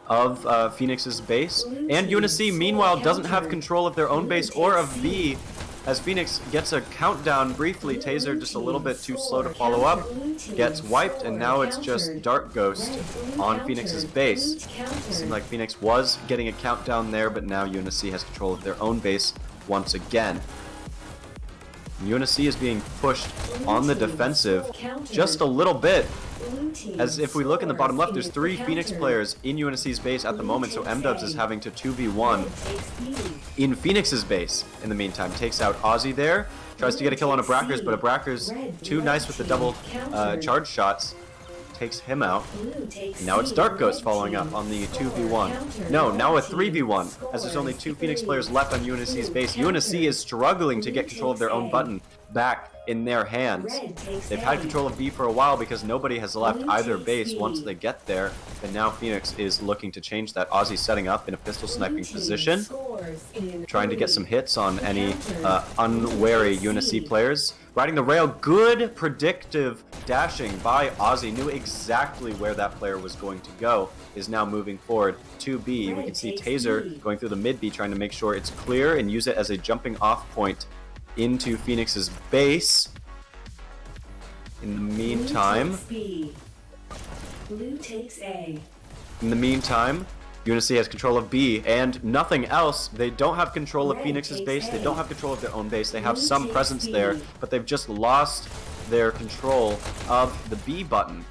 of Phoenix's base. And UNSC, meanwhile, doesn't have control of their own base or of B, as Phoenix gets a countdown briefly. Taser just a little bit too slow to follow up, gets wiped, and now it's just Dark Ghost on Phoenix's base. Seemed like Phoenix was getting a countdown there, but now UNSC has control of their own base once again. UNSC is being pushed on the defensive just a little bit. As if we look in the bottom left, there's 3 Phoenix players in UNSC's base at the moment, so M-Dubs is having to 2v1 in Phoenix's base. In the meantime, takes out Ozzy there, tries to get a kill on Abrackers, but Abrackers too nice with the double charge shots, takes him out. And now it's Dark Ghost following up on the 2v1. No, now a 3v1, as there's only 2 Phoenix players left on UNSC's base. UNSC is struggling to get control of their own button back in their hands. They've had control of B for a while because nobody has left either base once they get there, and now Phoenix is looking to change that. Ozzy setting up in a pistol sniping position, trying to get some hits on any unwary UNSC players. Riding the rail, good predictive dashing by Ozzy, knew exactly where that player was going to go, is now moving forward to B. We can see Taser going through the mid B, trying to make sure it's clear and use it as a jumping off point into Phoenix's base. In the meantime, UNSC has control of B and nothing else. They don't have control of Phoenix's base. They don't have control of their own base. They have some presence there, but they've just lost their control of the B button.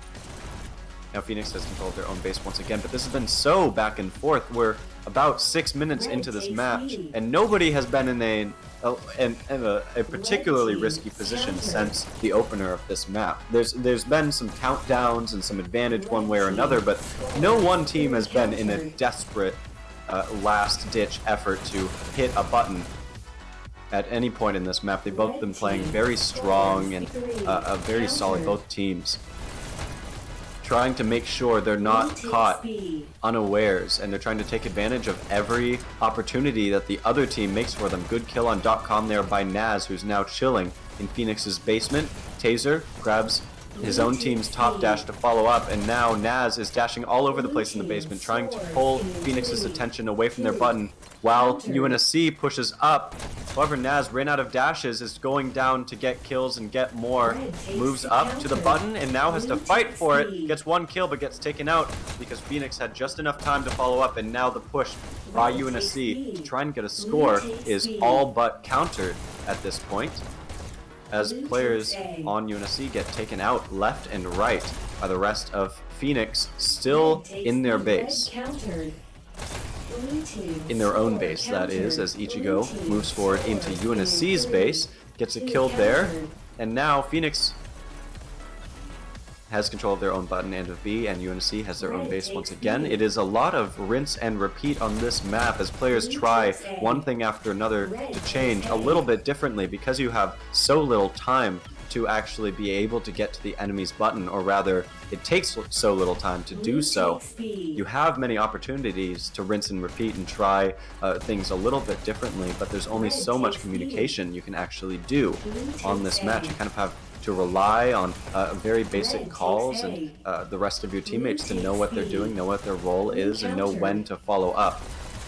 Now Phoenix has control of their own base once again, but this has been so back and forth. We're about 6 minutes into this match, and nobody has been in a particularly risky position since the opener of this map. There's been some countdowns and some advantage one way or another, but no one team has been in a desperate last-ditch effort to hit a button at any point in this map. They've both been playing very strong and very solid, both teams, trying to make sure they're not caught unawares, and they're trying to take advantage of every opportunity that the other team makes for them. Good kill on .com there by Naz, who's now chilling in Phoenix's basement. Taser grabs his own team's top dash to follow up, and now Naz is dashing all over the place in the basement, trying to pull Phoenix's attention away from their button while UNSC pushes up. However, Naz ran out of dashes, is going down to get kills and get more, moves up to the button and now has to fight for it, gets 1 kill but gets taken out because Phoenix had just enough time to follow up, and now the push by UNSC to try and get a score is all but countered at this point, as players on UNSC get taken out left and right by the rest of Phoenix still in their base. In their own base, that is, as Ichigo moves forward into UNSC's base, gets a kill there, and now Phoenix has control of their own button and of B, and UNSC has their own base once again. It is a lot of rinse and repeat on this map as players try one thing after another to change a little bit differently, because you have so little time to actually be able to get to the enemy's button, or rather, it takes so little time to do so. You have many opportunities to rinse and repeat and try things a little bit differently, but there's only so much communication you can actually do on this match. You kind of have to rely on very basic calls and the rest of your teammates to know what they're doing, know what their role is, and know when to follow up.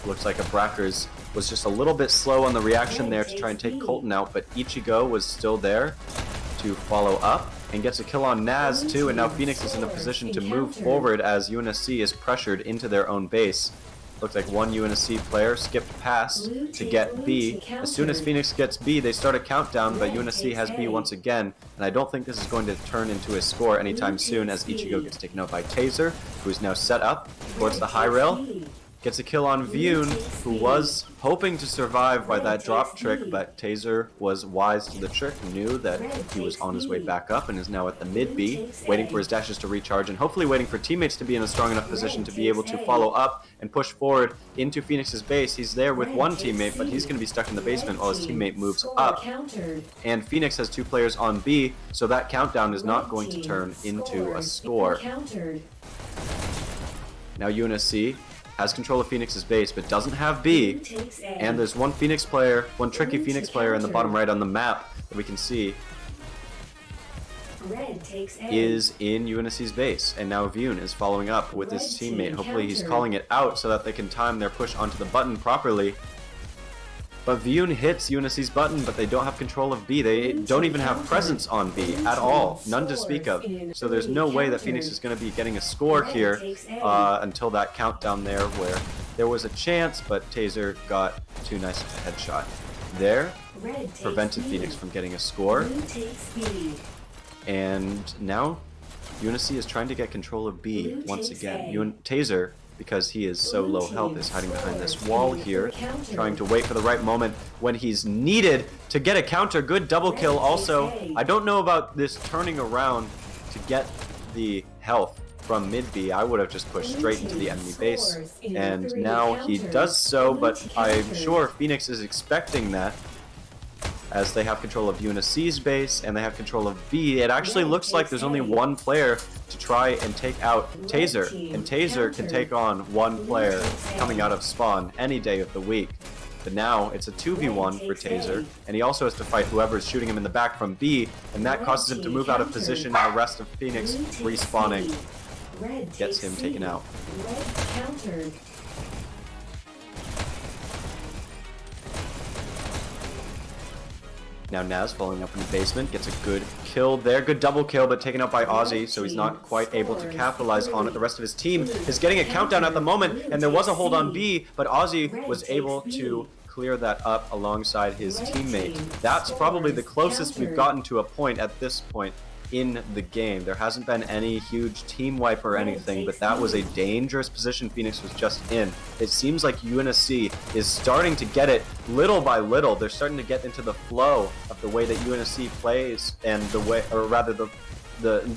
Looks like Abrackers was just a little bit slow on the reaction there to try and take Colton out, but Ichigo was still there to follow up and gets a kill on Naz too, and now Phoenix is in a position to move forward as UNSC is pressured into their own base. Looks like one UNSC player skipped past to get B. As soon as Phoenix gets B, they start a countdown, but UNSC has B once again, and I don't think this is going to turn into a score anytime soon, as Ichigo gets taken out by Taser, who is now set up towards the high rail. Gets a kill on Vyun, who was hoping to survive by that drop trick, but Taser was wise to the trick, knew that he was on his way back up, and is now at the mid B, waiting for his dashes to recharge, and hopefully waiting for teammates to be in a strong enough position to be able to follow up and push forward into Phoenix's base. He's there with one teammate, but he's going to be stuck in the basement while his teammate moves up. And Phoenix has 2 players on B, so that countdown is not going to turn into a score. Now UNSC has control of Phoenix's base, but doesn't have B, and there's one tricky Phoenix player in the bottom right on the map that we can see. Red takes A. is in UNSC's base, and now Vune is following up with his teammate. Hopefully he's calling it out so that they can time their push onto the button properly. But Vune hits UNSC's button, but they don't have control of B. They don't even have presence on B at all. None to speak of. So there's no way that Phoenix is going to be getting a score here until that countdown there where there was a chance, but Taser got too nice of a headshot. There, prevented Phoenix from getting a score. And now UNSC is trying to get control of B once again. Taser, because he is so low health, is hiding behind this wall here, trying to wait for the right moment when he's needed to get a counter. Good double kill also. I don't know about this turning around to get the health from mid B. I would have just pushed straight into the enemy base, and now he does so, but I'm sure Phoenix is expecting that, as they have control of UNSC's base and they have control of B. It actually looks like there's only one player to try and take out Taser, and Taser can take on one player coming out of spawn any day of the week. But now it's a 2v1 for Taser, and he also has to fight whoever's shooting him in the back from B, and that causes him to move out of position, and the rest of Phoenix respawning gets him taken out. Now Naz following up in the basement, gets a good kill there. Good double kill, but taken out by Ozzy, so he's not quite able to capitalize on it. The rest of his team is getting a countdown at the moment, and there was a hold on B, but Ozzy was able to clear that up alongside his teammate. That's probably the closest we've gotten to a point at this point in the game. There hasn't been any huge team wipe or anything, but that was a dangerous position Phoenix was just in. It seems like UNSC is starting to get it little by little. They're starting to get into the flow of the way that UNSC plays, and the way, or rather the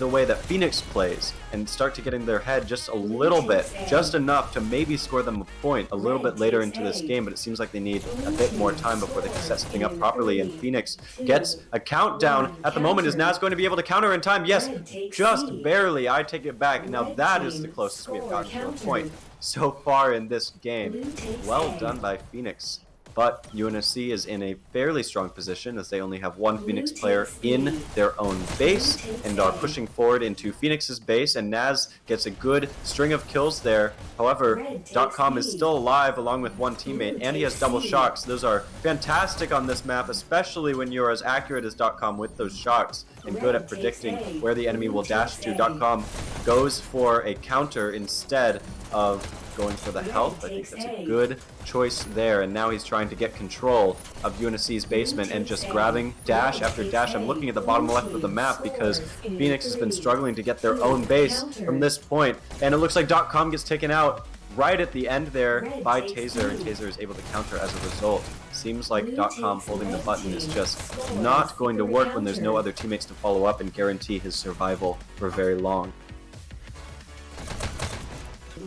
way that Phoenix plays, and start to get in their head just a little bit, just enough to maybe score them a point a little bit later into this game, but it seems like they need a bit more time before they can set something up properly, and Phoenix gets a countdown. At the moment, is Naz going to be able to counter in time? Yes, just barely. I take it back. Now that is the closest we have gotten to a point so far in this game. Well done by Phoenix. But UNSC is in a fairly strong position as they only have one Phoenix player in their own base and are pushing forward into Phoenix's base, and Naz gets a good string of kills there. However, .com is still alive along with one teammate, and he has double shocks. Those are fantastic on this map, especially when you're as accurate as .com with those shocks and good at predicting where the enemy will dash to. .com goes for a counter instead of going for the health. I think that's a good choice there, and now he's trying to get control of UNSC's basement and just grabbing dash after dash. I'm looking at the bottom left of the map because Phoenix has been struggling to get their own base from this point, and it looks like .com gets taken out right at the end there by Taser, and Taser is able to counter as a result. Seems like .com holding the button is just not going to work when there's no other teammates to follow up and guarantee his survival for very long.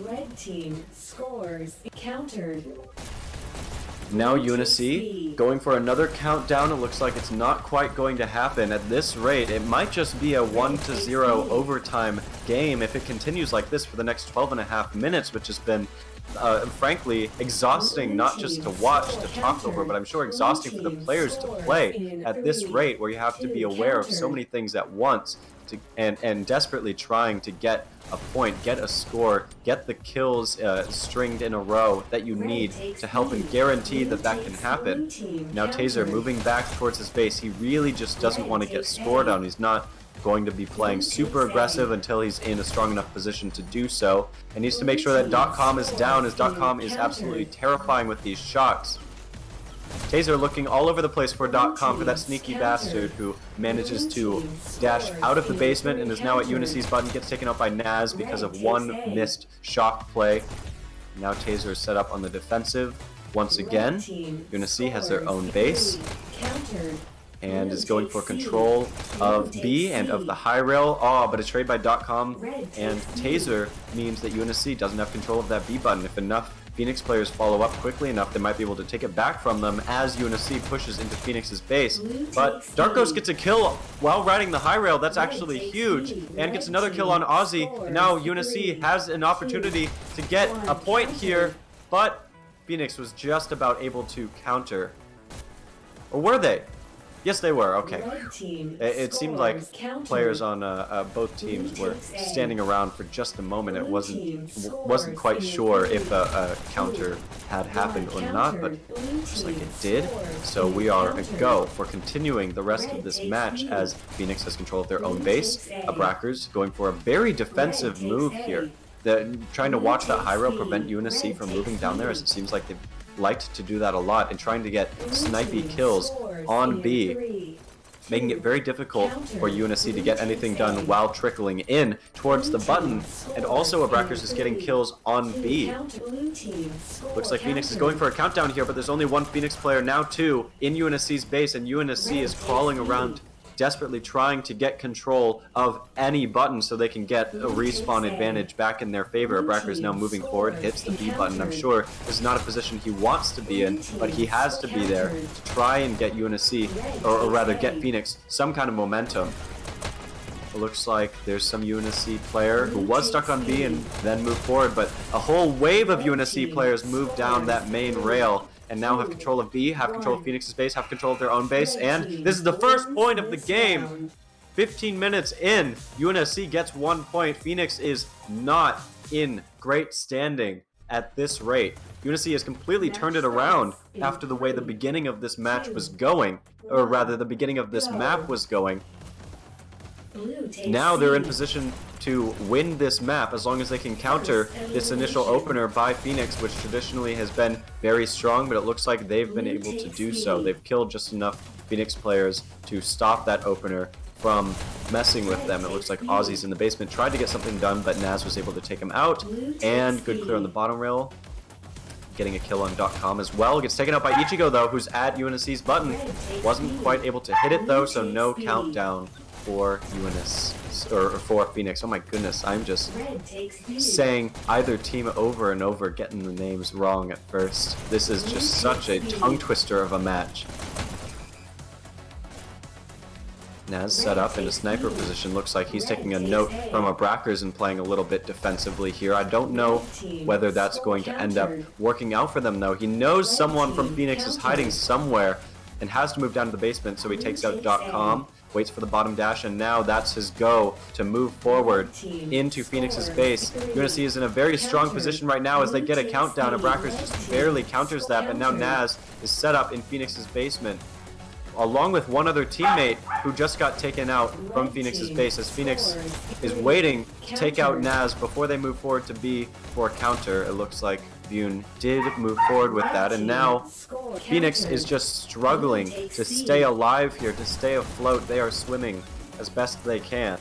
Red team scores countered. Now UNSC going for another countdown. It looks like it's not quite going to happen at this rate. It might just be a 1-0 overtime game if it continues like this for the next 12.5 minutes, which has been frankly exhausting, not just to watch, to talk over, but I'm sure exhausting for the players to play at this rate, where you have to be aware of so many things at once and desperately trying to get a point, get a score, get the kills stringed in a row that you need to help and guarantee that that can happen. Now Taser moving back towards his base. He really just doesn't want to get scored on. He's not going to be playing super aggressive until he's in a strong enough position to do so, and needs to make sure that .com is down, as .com is absolutely terrifying with these shots. Taser looking all over the place for .com, for that sneaky bastard who manages to dash out of the basement and is now at UNSC's button, gets taken out by Naz because of one missed shock play. Now Taser is set up on the defensive once again. UNSC has their own base and is going for control of B and of the high rail. Oh, but a trade by .com and Taser means that UNSC doesn't have control of that B button. If enough Phoenix players follow up quickly enough, they might be able to take it back from them as UNSC pushes into Phoenix's base. But Darkos gets a kill while riding the high rail. That's actually huge, and gets another kill on Ozzy. Now UNSC has an opportunity to get a point here, but Phoenix was just about able to counter. Or were they? Yes, they were. Okay. Red team It seemed like scores. Countered. players on both teams were takes A. standing around for just a moment. It Blue team wasn't quite scores sure in if a counter had happened or not, but Countered. Blue looks like team it did. scores So in we are a countered. go for continuing the rest of Red this takes match B. as Phoenix has control of their own Blue base. takes A. Abrackers going for a very defensive takes move A. here. They're trying to Blue watch that takes high row B. prevent UNSC Red from takes moving down there, B. as it seems like they've liked to do that a lot and trying to get Blue snipey team kills scores on in B, 3, making 2, it very difficult for countered. UNSC to Blue get takes anything A. done while trickling in towards the Blue button. team And also scores Abrackers in is getting 3, kills on 2, B. counter. Blue team Looks like Phoenix is countered. going for a countdown here, but there's only one Phoenix player, now two, in UNSC's base, and UNSC is crawling around desperately trying to get control of any button so they can get a respawn advantage back in their favor. Abrackers now moving forward, hits the B button. I'm sure this is not a position he wants to be in, but he has to be there to try and get UNSC, or rather get Phoenix, some kind of momentum. It looks like there's some UNSC player who was stuck on B and then moved forward, but a whole wave of UNSC players moved down that main rail and now have control of B, have control of Phoenix's base, have control of their own base, and this is the first point of the game. 15 minutes in, UNSC gets 1 point. Phoenix is not in great standing at this rate. UNSC has completely turned it around after the way the beginning of this match was going, or rather the beginning of this map was going. Blue takes Now they're in C. position to win this map as long as they can counter this initial opener by Phoenix, which traditionally has been very strong, but it looks like they've been able to do so. They've killed just enough Phoenix players to stop that opener from messing with them. It looks like Ozzy's in the basement tried to get something done, but Naz was able to take him out, and good clear on the bottom rail. Getting a kill on .com as well. Gets taken out by Ichigo though, who's at UNSC's button. Wasn't quite able to hit it though, so no countdown for for Phoenix. Oh my goodness, I'm just Red takes B. saying either team over and over, getting the names wrong at first. This is just such a tongue twister of a match. Naz set up in a sniper position. Looks like he's taking a note from Abrackers and playing a little bit defensively here. I don't know whether that's going to end up working out for them though. He knows someone from Phoenix is hiding somewhere and has to move down to the basement, so he takes out .com, waits for the bottom dash, and now that's his go to move forward into Phoenix's base. UNSC is in a very strong position right now as they get a countdown. Abrackers just barely counters that, but now Naz is set up in Phoenix's basement, along with one other teammate who just got taken out from Phoenix's base, as Phoenix is waiting to take out Naz before they move forward to B for a counter. It looks like Bune did move forward with that, and now Phoenix is just struggling to stay alive here, to stay afloat. They are swimming as best they can.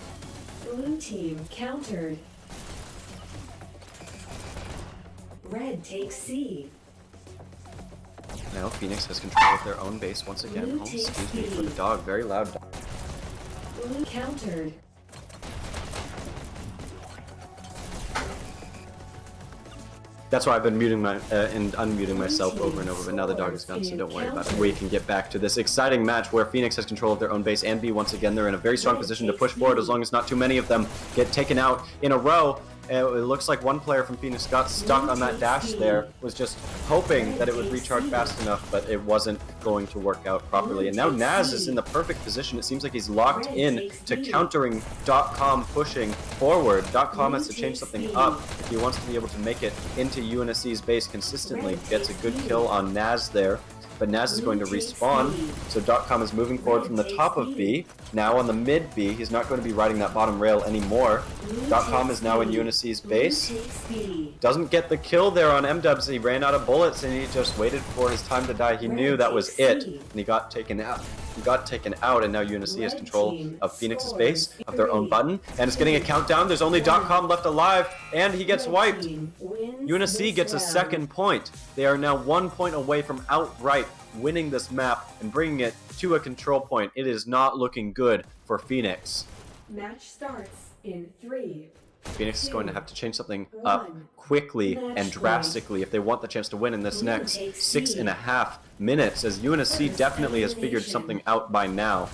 Blue team countered. Red takes C. Now Phoenix has control of their own base once again. Oh, excuse me for the dog, very loud dog. Blue countered. That's why I've been muting my and unmuting myself over and over, but now the dog is gone, so don't worry about it. We can get back to this exciting match where Phoenix has control of their own base and B once again. They're in a very strong position to push forward as long as not too many of them get taken out in a row. It looks like one player from Phoenix got stuck on that dash there, was just hoping that it would recharge fast enough, but it wasn't going to work out properly. And now Naz is in the perfect position. It seems like he's locked in to countering .com pushing forward. .com has to change something up if he wants to be able to make it into UNSC's base consistently. Gets a good kill on Naz there. But Naz is going to respawn, so .com is moving forward from the top of B. Now on the mid B, he's not going to be riding that bottom rail anymore. .com is now in UNSC's base. Doesn't get the kill there on M-Dubs. He ran out of bullets and he just waited for his time to die. He knew that was it, and he got taken out. He got taken out, and now UNSC has control of Phoenix's base, of their own button, and it's getting a countdown. There's only .com left alive, and he gets wiped. UNSC gets a second point. They are now 1 point away from outright winning this map and bringing it to a control point. It is not looking good for Phoenix. Match starts in 3. Phoenix is going to have to change something up quickly and drastically if they want the chance to win in this next 6.5 minutes, as UNSC definitely has figured something out by now.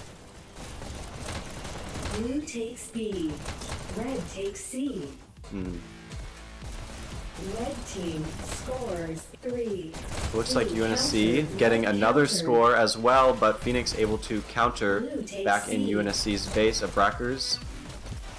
Blue takes B. Red takes C. Red team scores 3. Looks like Blue UNSC countered. getting Red another countered. score as well, but Phoenix able to counter Blue takes back in C. UNSC's base. Abrackers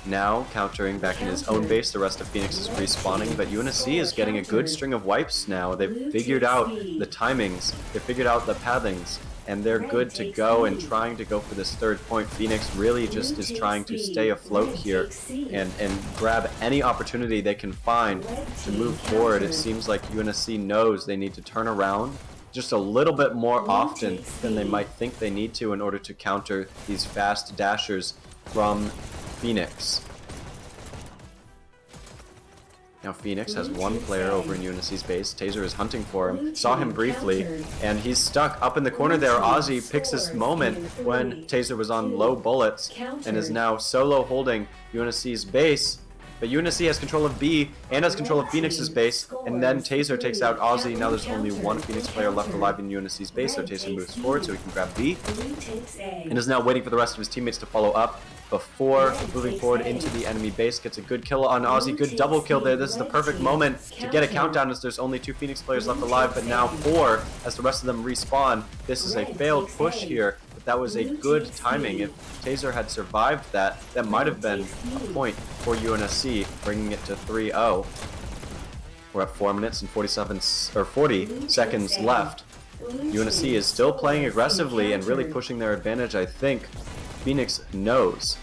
now countering back in his own base. The rest of Phoenix is respawning, but UNSC is getting a good string of wipes now. They've figured out the timings, they've figured out the pathings, and they're good to go and trying to go for this third point. Phoenix really just is trying to stay afloat here and grab any opportunity they can find to move forward. It seems like UNSC knows they need to turn around just a little bit more often than they might think they need to in order to counter these fast dashers from Phoenix. Now Phoenix has one player over in UNSC's base. Taser is hunting for him. Saw him briefly, and he's stuck up in the corner there. Ozzy picks this moment when Taser was on low bullets and is now solo holding UNSC's base. But UNSC has control of B and has control of Phoenix's base, and then Taser takes out Ozzy. Now there's only one Phoenix player left alive in UNSC's base, so Taser moves forward so he can grab B, Blue takes A. and is now waiting for the rest of his teammates to follow up before moving forward into the enemy base. Gets a good kill on Ozzy. Good double kill there. This is the perfect moment to get a countdown as there's only 2 Phoenix players left alive, but now 4 as the rest of them respawn. This is a failed push here, but that was a good timing. If Taser had survived that, that might have been a point for UNSC, bringing it to 3-0. We're at 4 minutes and 40 seconds left. UNSC is still playing aggressively and really pushing their advantage. I think Phoenix knows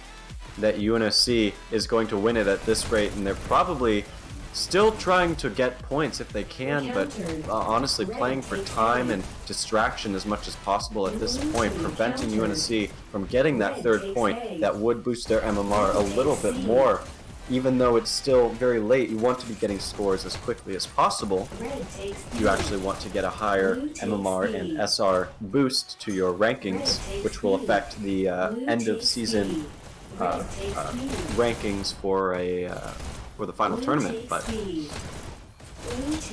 that UNSC is going to win it at this rate, and they're probably still trying to get points if they can, but honestly playing for time and distraction as much as possible at this point, preventing UNSC from getting that third point that would boost their MMR a little bit more. Even though it's still very late, you want to be getting scores as quickly as possible. You actually want to get a higher MMR and SR boost to your rankings, which will affect the end of season rankings for the final tournament. But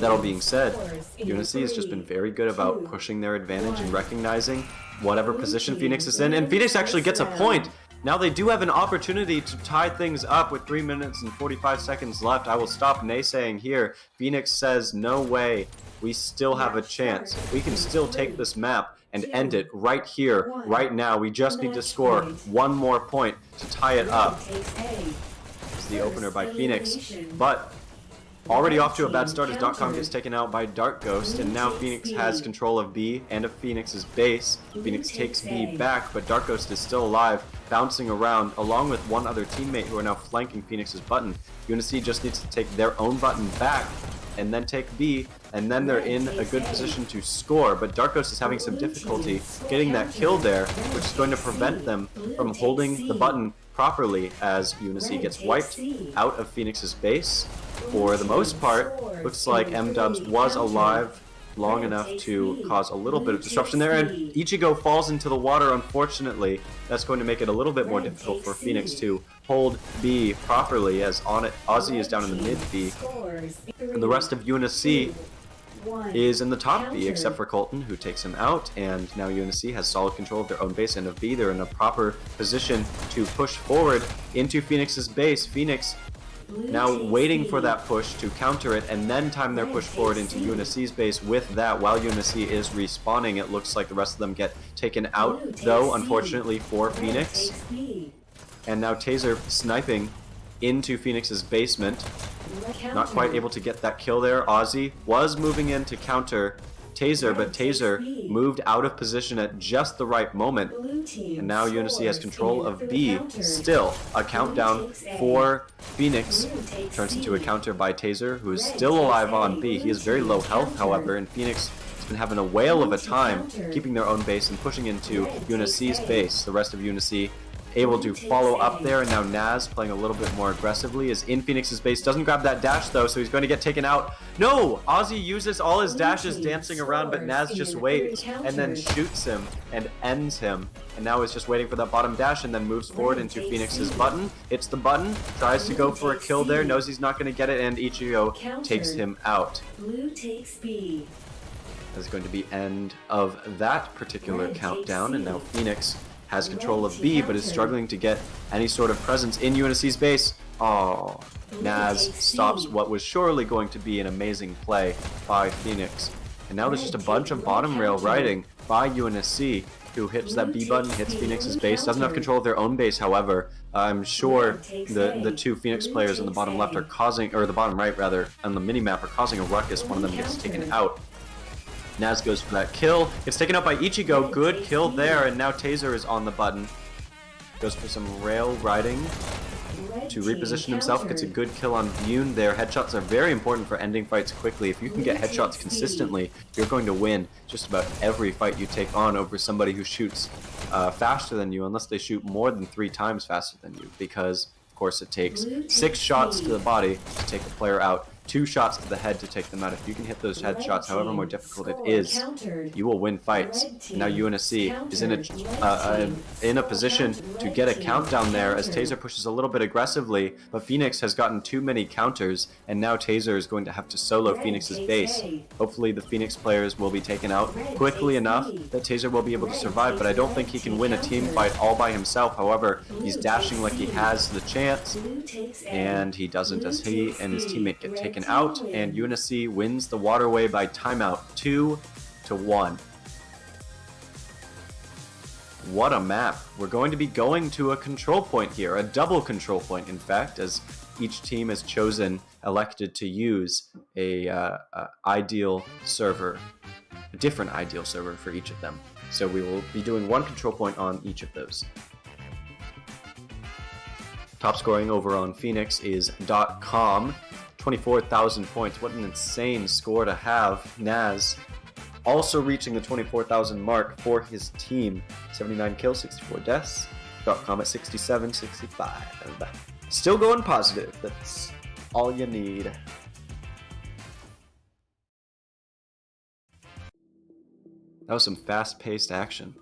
that all being said, UNSC has just been very good about pushing their advantage and recognizing whatever position Phoenix is in, and Phoenix actually gets a point. Now they do have an opportunity to tie things up with 3 minutes and 45 seconds left. I will stop naysaying here. Phoenix says, no way. We still have a chance. We can still take this map and end it right here, right now. We just need to score one more point to tie it up. It's the opener by Phoenix, but already off to a bad start as .com gets taken out by Dark Ghost, and now Phoenix has control of B and of Phoenix's base. Phoenix takes B back, but Dark Ghost is still alive, bouncing around, along with one other teammate who are now flanking Phoenix's button. UNSC just needs to take their own button back, and then take B, and then they're in a good position to score, but Dark Ghost is having some difficulty getting that kill there, which is going to prevent them from holding the button properly as UNSC gets wiped out of Phoenix's base. For the most part, looks like M-Dubs was alive long enough to cause a little bit of disruption there, and Ichigo falls into the water, unfortunately. That's going to make it a little bit more difficult for Phoenix to hold B properly, as on it, Ozzy is down in the mid B, and the rest of UNSC is in the top B, except for Colton, who takes him out, and now UNSC has solid control of their own base and of B. They're in a proper position to push forward into Phoenix's base. Phoenix now waiting for that push to counter it and then time their push forward into UNSC's base with that while UNSC is respawning. It looks like the rest of them get taken out, though, unfortunately for Phoenix. And now Taser sniping into Phoenix's basement. Not quite able to get that kill there. Ozzy was moving in to counter Taser, but Taser moved out of position at just the right moment. And now UNSC has control of B. Still, a countdown for Phoenix turns into a counter by Taser, who is still alive on B. He is very low health, however, and Phoenix has been having a whale of a time keeping their own base and pushing into UNSC's base. The rest of UNSC able to follow up there, and now Naz playing a little bit more aggressively is in Phoenix's base. Doesn't grab that dash though, so he's going to get taken out. No! Ozzy uses all his dashes dancing around, but Naz just waits and then shoots him and ends him. And now is just waiting for that bottom dash and then moves forward into Phoenix's button. Hits the button, tries to go for a kill there, knows he's not going to get it, and Ichigo takes him out. Blue takes B. That's going to be end of that particular countdown, and now Phoenix has control of B, but is struggling to get any sort of presence in UNSC's base. Oh, Naz stops what was surely going to be an amazing play by Phoenix. And now there's just a bunch of bottom rail riding by UNSC, who hits that B button, hits Phoenix's base. Doesn't have control of their own base, however. I'm sure the two Phoenix players on the bottom left are causing, or the bottom right rather, on the minimap are causing a ruckus. One of them gets taken out. Naz goes for that kill. It's taken out by Ichigo. Good kill there, and now Taser is on the button. Goes for some rail riding to reposition himself. Gets a good kill on Yoon there. Headshots are very important for ending fights quickly. If you can get headshots consistently, you're going to win just about every fight you take on over somebody who shoots faster than you, unless they shoot more than 3 times faster than you, because of course it takes 6 shots to the body to take the player out, 2 shots to the head to take them out. If you can hit those headshots, however more difficult it is, you will win fights. And now UNSC is in a position to get a countdown there as Taser pushes a little bit aggressively, but Phoenix has gotten too many counters, and now Taser is going to have to solo Phoenix's base. Hopefully the Phoenix players will be taken out quickly enough that Taser will be able to survive, but I don't think he can win a team fight all by himself. However, he's dashing like he has the chance, and he doesn't, as he and his teammate get taken out, and UNSC wins the Waterway by timeout 2-1. What a map. We're going to be going to a control point here, a double control point in fact, as each team has elected to use a ideal server, a different ideal server for each of them. So we will be doing one control point on each of those. Top scoring over on Phoenix is .com, 24,000 points. What an insane score to have. Naz also reaching the 24,000 mark for his team. 79 kills, 64 deaths. .com at 67, 65. Still going positive. That's all you need. That was some fast-paced action.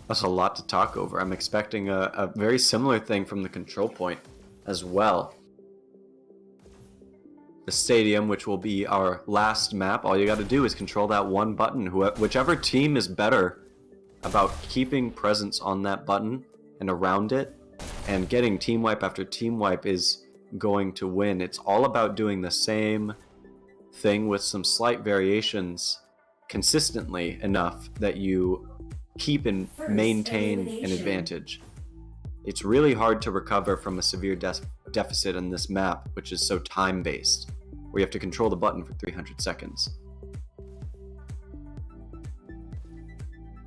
That's a lot to talk over. I'm expecting a very similar thing from the control point as well. The stadium, which will be our last map, all you got to do is control that one button. Whichever team is better about keeping presence on that button and around it and getting team wipe after team wipe is going to win. It's all about doing the same thing with some slight variations consistently enough that you keep and maintain an advantage. It's really hard to recover from a severe deficit in this map, which is so time-based, where you have to control the button for 300 seconds.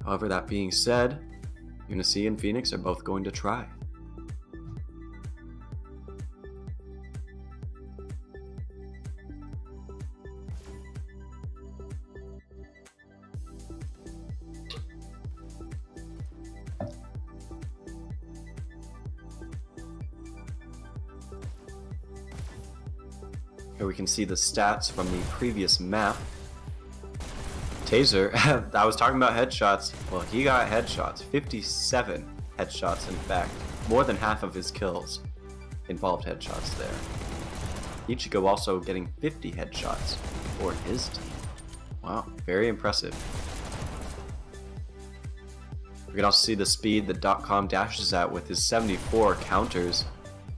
However, that being said, UNSC and Phoenix are both going to try. Here we can see the stats from the previous map. Taser, I was talking about headshots. Well, he got headshots. 57 headshots, in fact. More than half of his kills involved headshots there. Ichigo also getting 50 headshots for his team. Wow, very impressive. We can also see the speed that .com dashes at with his 74 counters.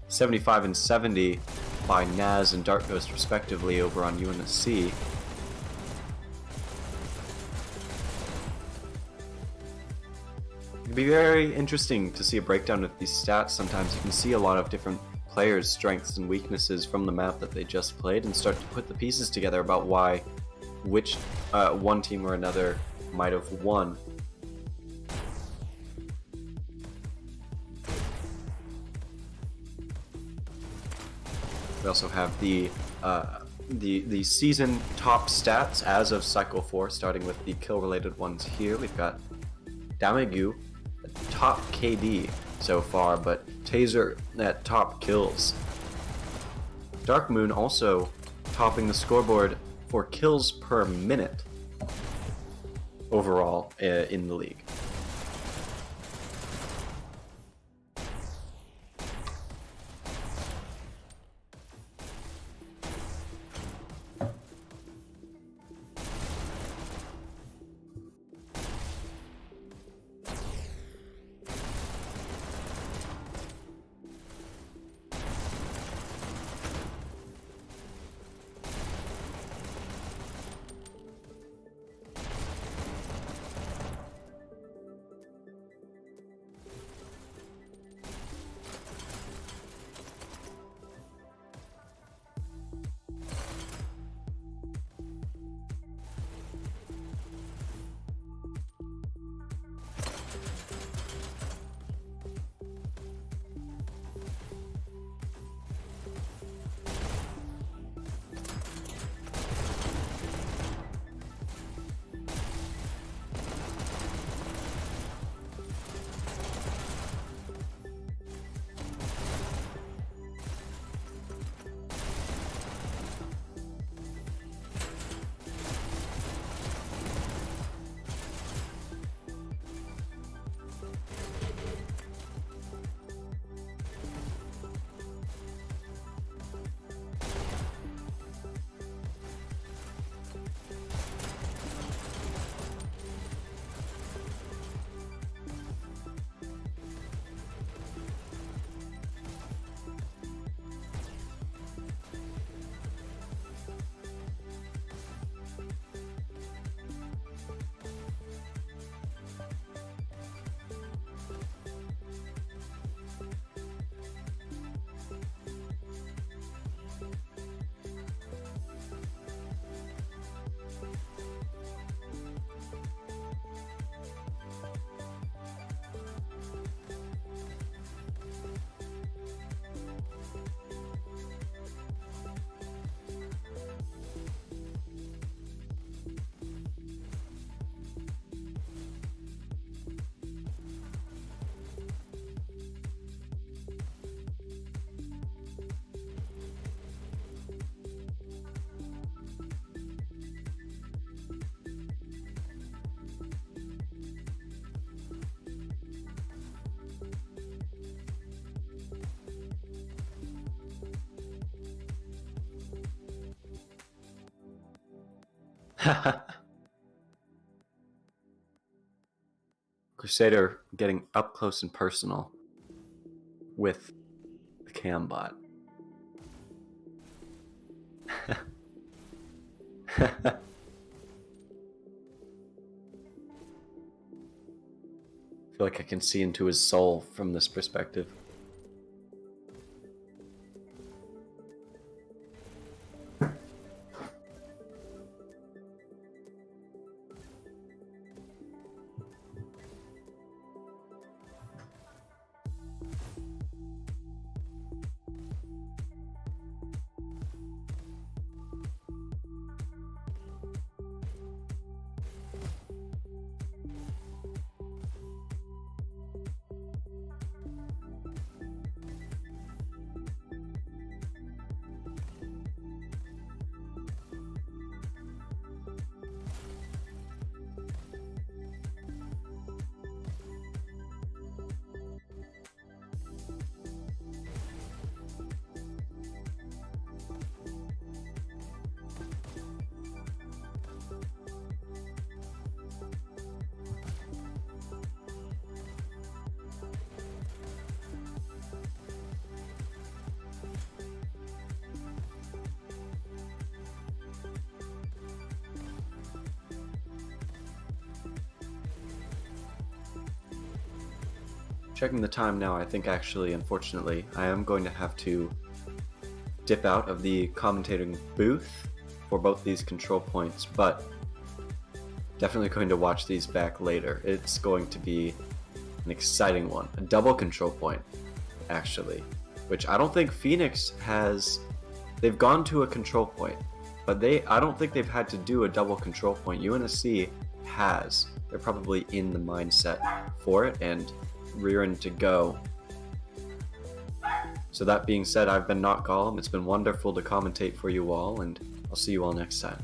75 and 70 by Naz and Dark Ghost respectively over on UNSC. It'd be very interesting to see a breakdown of these stats. Sometimes you can see a lot of different players' strengths and weaknesses from the map that they just played and start to put the pieces together about why which one team or another might have won. We also have the season top stats as of Cycle 4, starting with the kill-related ones here. We've got Damegu at top KD so far, but Taser at top kills. Dark Moon also topping the scoreboard for kills per minute overall in the league. Crusader getting up close and personal with the cam bot. I feel like I can see into his soul from this perspective. Checking the time now, I think actually, unfortunately, I am going to have to dip out of the commentating booth for both these control points, but definitely going to watch these back later. It's going to be an exciting one. A double control point, actually, which I don't think Phoenix has. They've gone to a control point, but I don't think they've had to do a double control point. UNSC has. They're probably in the mindset for it and rearing to go. So that being said, I've been Not Gollum. It's been wonderful to commentate for you all, and I'll see you all next time.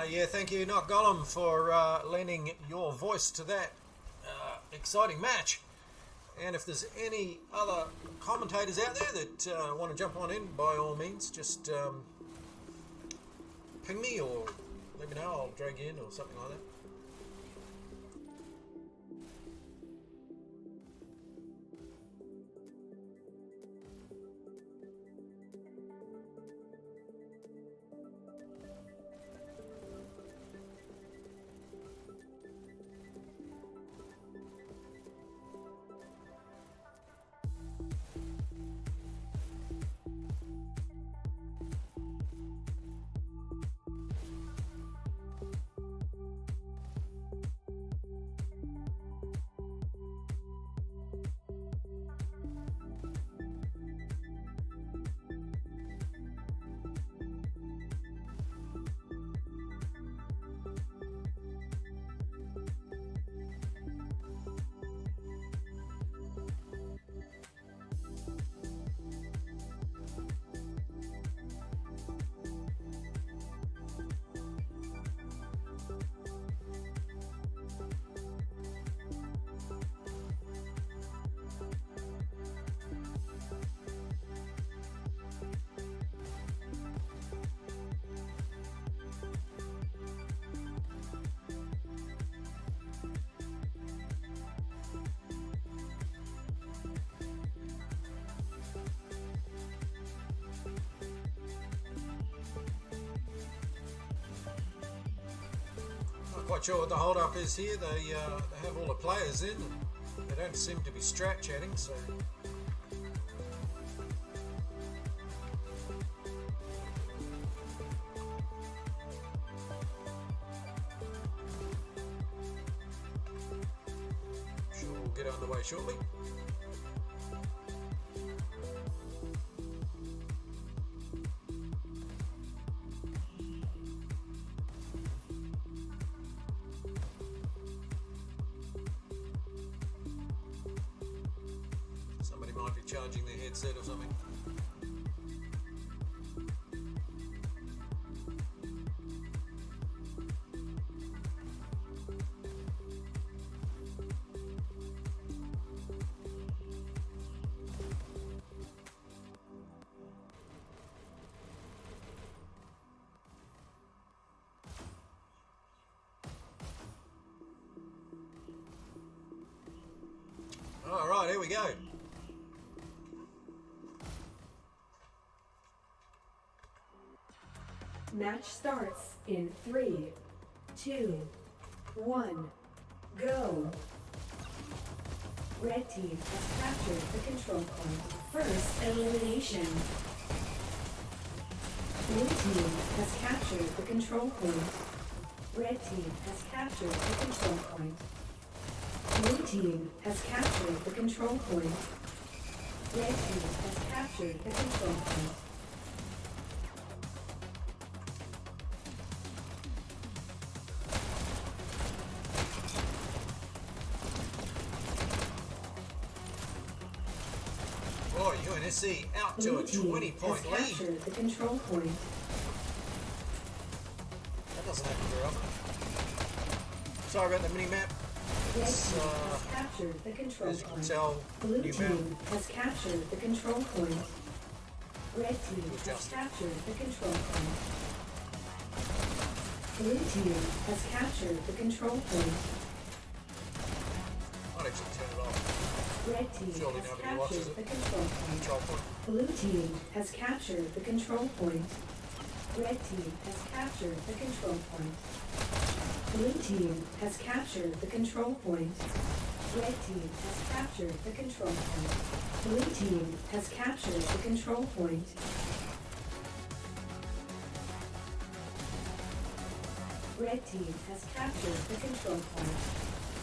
Yeah, thank you, Not Gollum, for lending your voice to that exciting match. And if there's any other commentators out there that want to jump on in, by all means, just ping me or let me know. I'll drag you in or something like that. Quite sure what the hold up is here. They have all the players in. They don't seem to be strat chatting, so. I'm sure we'll get underway shortly. might be charging their headset or something. All right, here we go. Match starts in 3, 2, 1, go. Red team has captured the control point. First elimination. Blue team has captured the control point. Red team has captured the control point. Blue team has captured the control point. Red team has captured the control point. Boy, UNSC out to Blue a team 20-point has lead. captured the control point. That doesn't happen very often. Sorry about the mini-map. Red It's, team has captured the control as you can point. tell, Blue new map. team has captured the control point. Red team has Adjusted. captured the control point. Blue team has captured the control point. Might actually turn it off. Red team Surely has nobody watches captured it. the control point. Control point. Blue team has captured the control point. Red team has captured the control point. Blue team has captured the control point. Red team has captured the control point. Blue team has captured the control point. Red team has captured the control point.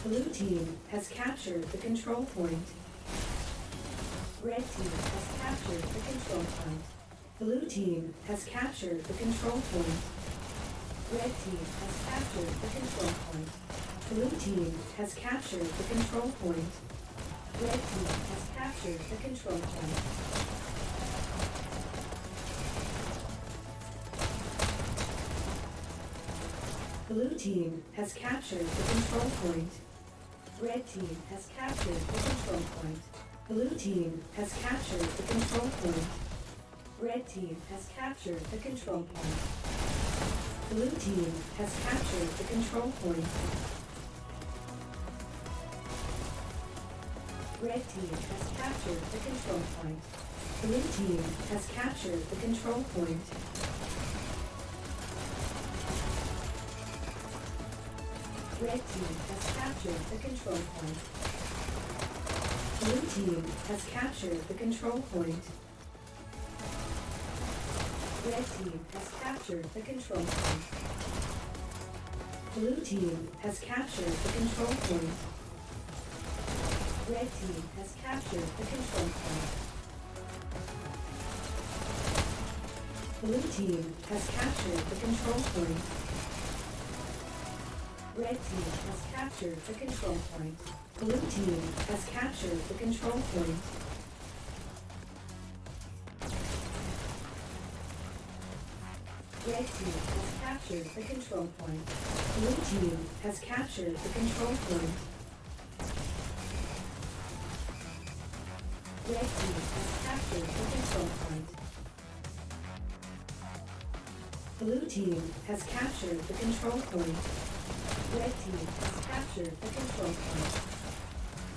Blue team has captured the control point. Red team has captured the control point. Blue team has captured the control point. Red team has captured the control point. Blue team has captured the control point. Red team has captured the control point. Blue team has captured the control point. Red team has captured the control point. Blue team has captured the control point. Red team has captured the control point. Blue team has captured the control point. Red team has captured the control point. Blue team has captured the control point. Red team has captured the control point. Blue team has captured the control point. Red team has captured the control point. Blue team has captured the control point. Red team has captured the control point. Blue team has captured the control point. Red team has captured the control point. Blue team has captured the control point. Red team has captured the control point. Blue team has captured the control point. Red team has captured the control point. Blue team has captured the control point. Red team has captured the control point.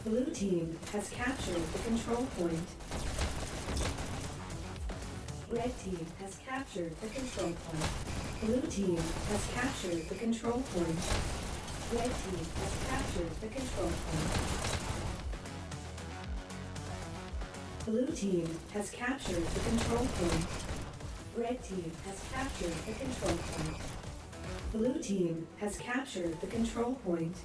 Blue team has captured the control point. Red team has captured the control point. Blue team has captured the control point. Red team has captured the control point. Blue team has captured the control point. Red team has captured the control point. Blue team has captured the control point.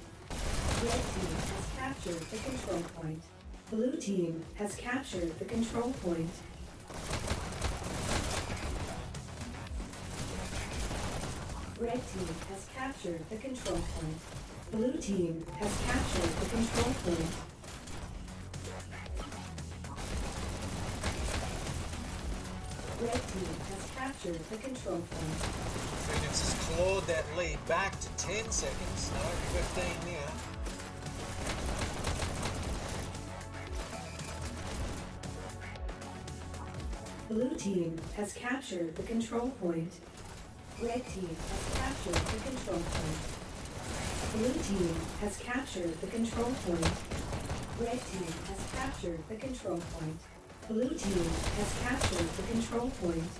Red team has captured the control point. Blue team has captured the control point. Red team has captured the control point. Blue team has captured the control point. Red team has captured the control point. Phoenix has clawed that lead back to 10 seconds. No, 15 now. Blue team has captured the control point. Red team has captured the control point. Blue team has captured the control point. Red team has captured the control point. Blue team has captured the control point.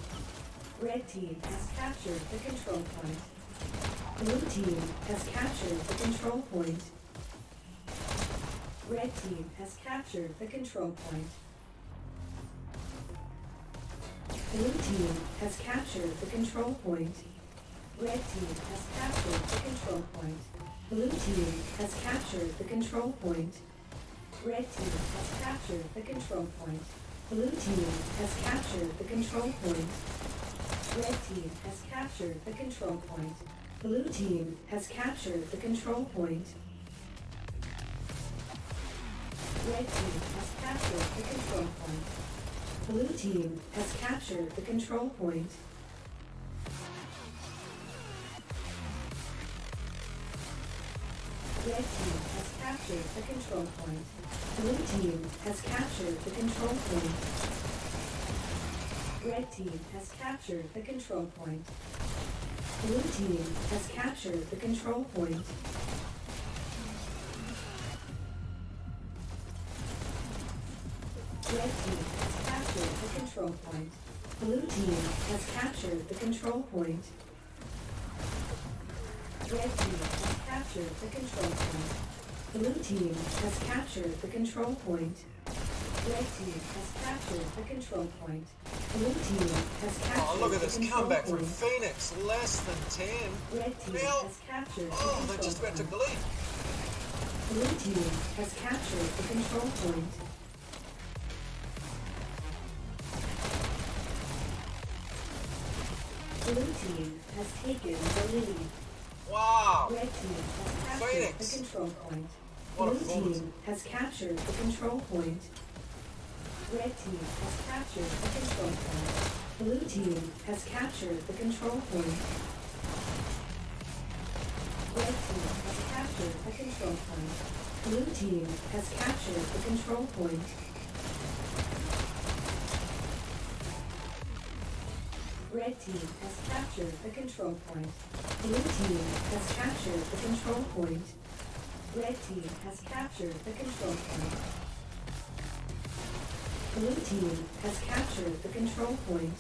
Red team has captured the control point. Blue team has captured the control point. Red team has captured the control point. Blue team has captured the control point. Red team has captured the control point. Blue team has captured the control point. Red team has captured the control point. Blue team has captured the control point. Red team has captured the control point. Blue team has captured the control point. Red team has captured the control point. Blue team has captured the control point. Red team has captured the control point. Blue team has captured the control point. Red team has captured the control point. Blue team has captured the control point. Red team has captured the control point. Blue team has captured the control point. Red team has captured the control point. Blue team has captured the control point. Red team has captured the control point. Blue team has captured Oh, look at the this control comeback from point. Phoenix. Less than 10. Red team Bill. has captured the Oh, control they just about point. took the lead. Blue team has captured the control point. Blue team has taken the lead. Wow. Red team has captured Phoenix. the control point. What a Blue performance. team has captured the control point. Red team has captured the control point. Blue team has captured the control point. Red team has captured the control point. Blue team has captured the control point. Red team has captured the control point. Blue team has captured the control point. Red team has captured the control point. Blue team has captured the control point.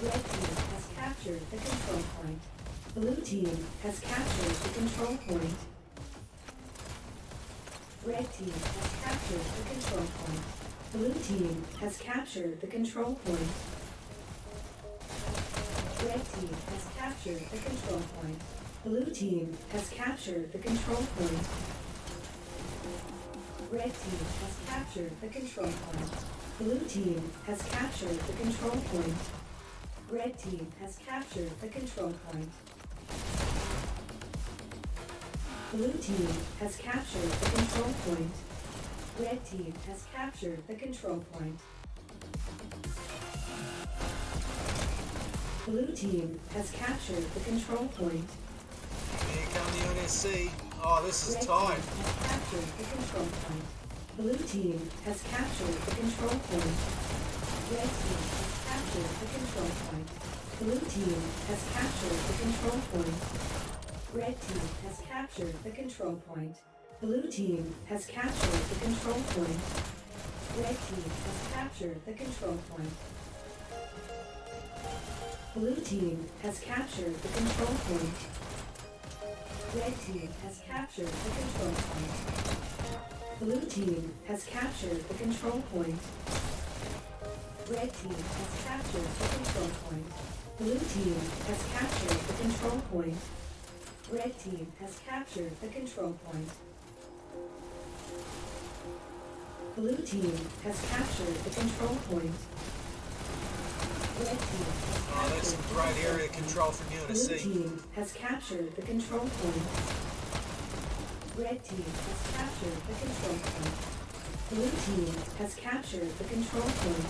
Red team has captured the control point. Blue team has captured the control point. Red team has captured the control point. Blue team has captured the control point. Red team has captured the control point. Blue team has captured the control point. Red team has captured the control point. Blue team has captured the control point. Red team has captured the control point. Blue team has captured the control point. Red team has captured the control point. Blue team has captured the control point. Here come the UNSC. Oh, this is Red tight. team has captured the control point. Blue team has captured the control point. Red team has captured the control point. Blue team has captured the control point. Red team has captured the control point. Blue team has captured the control point. Red team has captured the control point. Blue team has captured the control point. Red team has captured the control point. Blue team has captured the control point. Red team has captured the control point. Blue team has captured the control point. Red team has captured the control point. Blue team has captured the control point. Red team has Oh, that's some captured great area control from Blue UNSC. team has captured the control point. Red team has captured the control point. Blue team has captured the control point.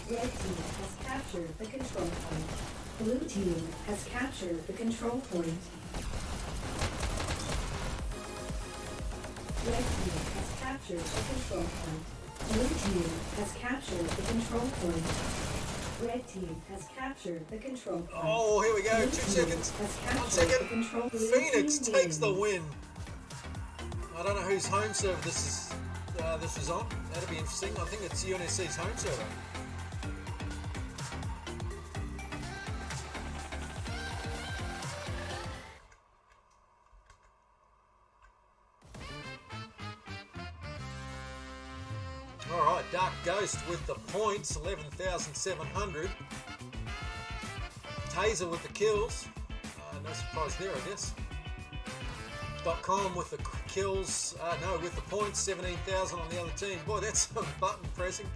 Red team has captured the control point. Blue team has captured the control point. Red team has captured the control point. Blue team has captured the control point. Red team has captured the control point. Oh, here we go. Blue 2 team seconds. has 1 captured second. the control. Blue Phoenix team takes the wins. win. I don't know whose home server this is on. That'll be interesting. I think it's UNSC's home server. Alright, Dark Ghost with the points, 11,700. Taser with the kills. No surprise there, I guess. .com with the kills, with the points, 17,000 on the other team. Boy, that's some button pressing.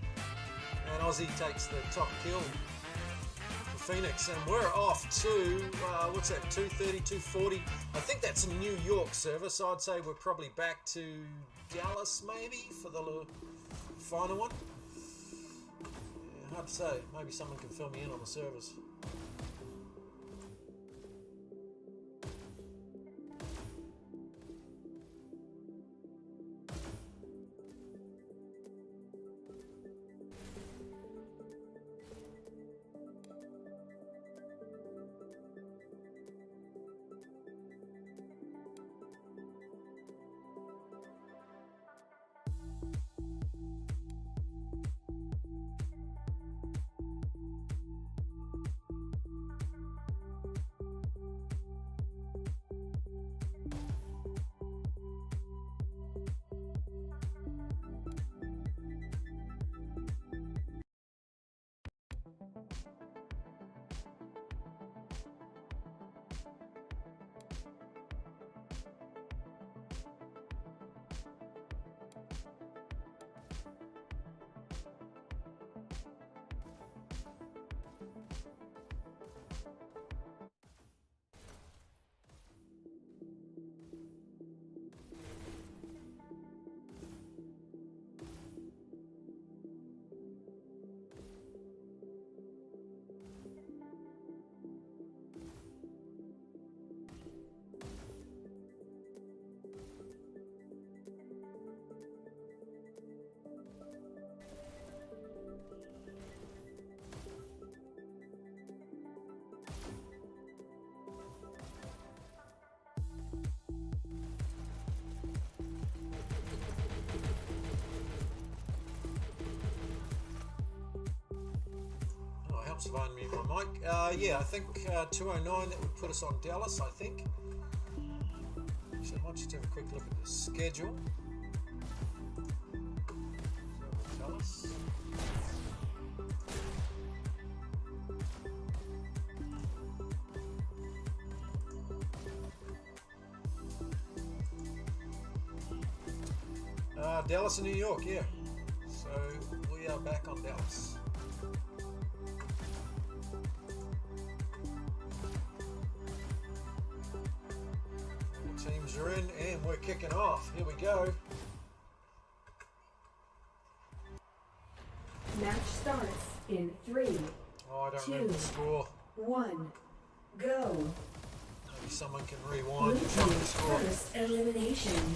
And Aussie takes the top kill for Phoenix. And we're off to, what's that, 230, 240. I think that's a New York server, so I'd say we're probably back to Dallas maybe for the final one. Yeah, hard to say. Maybe someone can fill me in on the servers. If I unmute my mic. Yeah, I think 209, that would put us on Dallas, I think. So I might just have a quick look at the schedule. So Dallas. Dallas and New York, yeah. So we are back on Dallas. Teams are in and we're kicking off. Here we go. Match starts in 3, Oh, I don't remember the score. 1, go. Maybe someone can Blue rewind and team tell me the score. first elimination.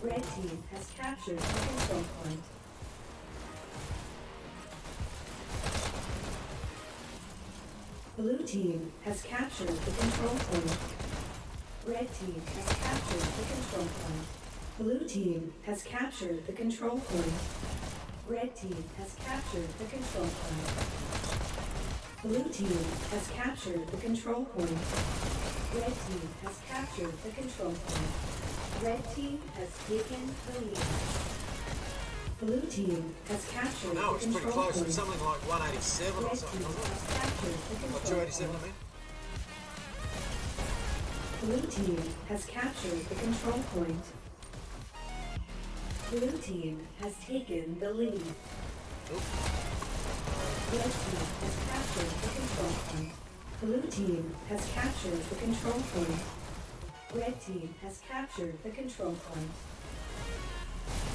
Red team has captured the control point. Blue team has captured the control point. Red team has captured the control point. Blue team has captured the control point. Red team has captured the control point. Blue team has captured the control point. Red team has captured the control point. Red team has taken the lead. Blue team has captured No, the it's pretty control close. point. It's something like 187 or Red something, team wasn't has it? captured the Or control 287, I point. mean. Blue team has captured the control point. Blue team has taken the lead. Red team has captured the control point. Blue team has captured the control point. Red team has captured the control point.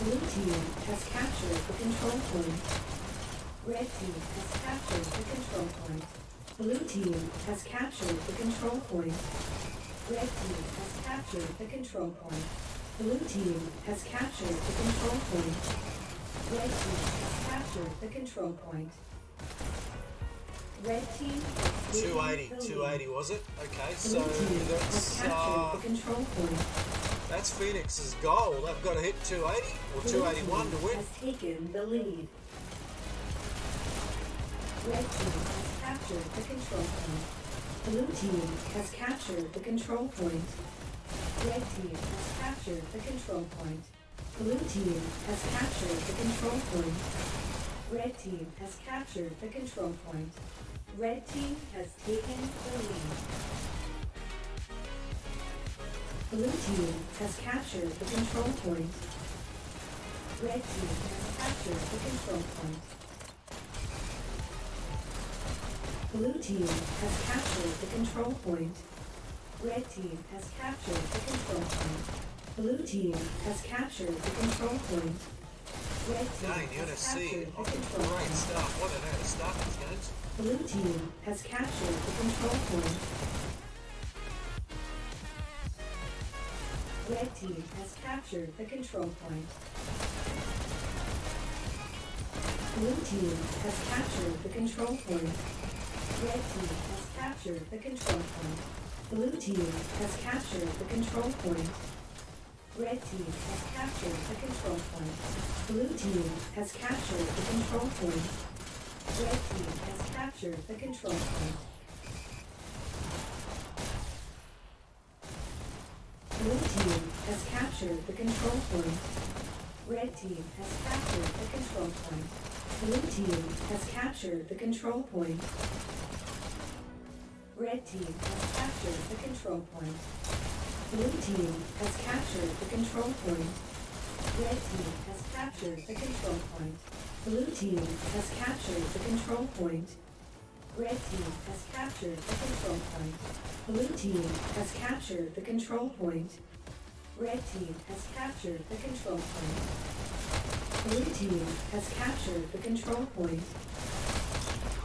Blue team has captured the control point. Red team has captured the control point. Blue team has captured the control point. Red team has captured the control point. Blue team has captured the control point. Red team has captured the control point. Red team has 280 was it? Okay, so Blue team has captured the control point. that's Phoenix's goal. They've got to hit 280 or 281 to win. Has taken the lead. Red team has captured the control point. Blue team has captured the control point. Red team has captured the control point. Blue team has captured the control point. Red team has captured the control point. Red team has taken the lead. Blue team has captured the control point. Red team has captured the control point. Blue team has captured the control point. Red team has captured the control point. Blue team has captured the control point. Red team Dang, has UNSC, captured the great control point. stuff. What an how to start these games. Blue team has captured the control point. Red team has captured the control point. Blue team has captured the control point. Red team has captured the control point. Blue team has captured the control point. Red team has captured the control point. Blue team has captured the control point. Red team has captured the control point. Blue team has captured the control point. Red team has captured the control point. Blue team has captured the control point. Red team has captured the control point. Blue team has captured the control point. Red team has captured the control point. Blue team has captured the control point. Red team has captured the control point. Blue team has captured the control point. Red team has captured the control point. Blue team has captured the control point.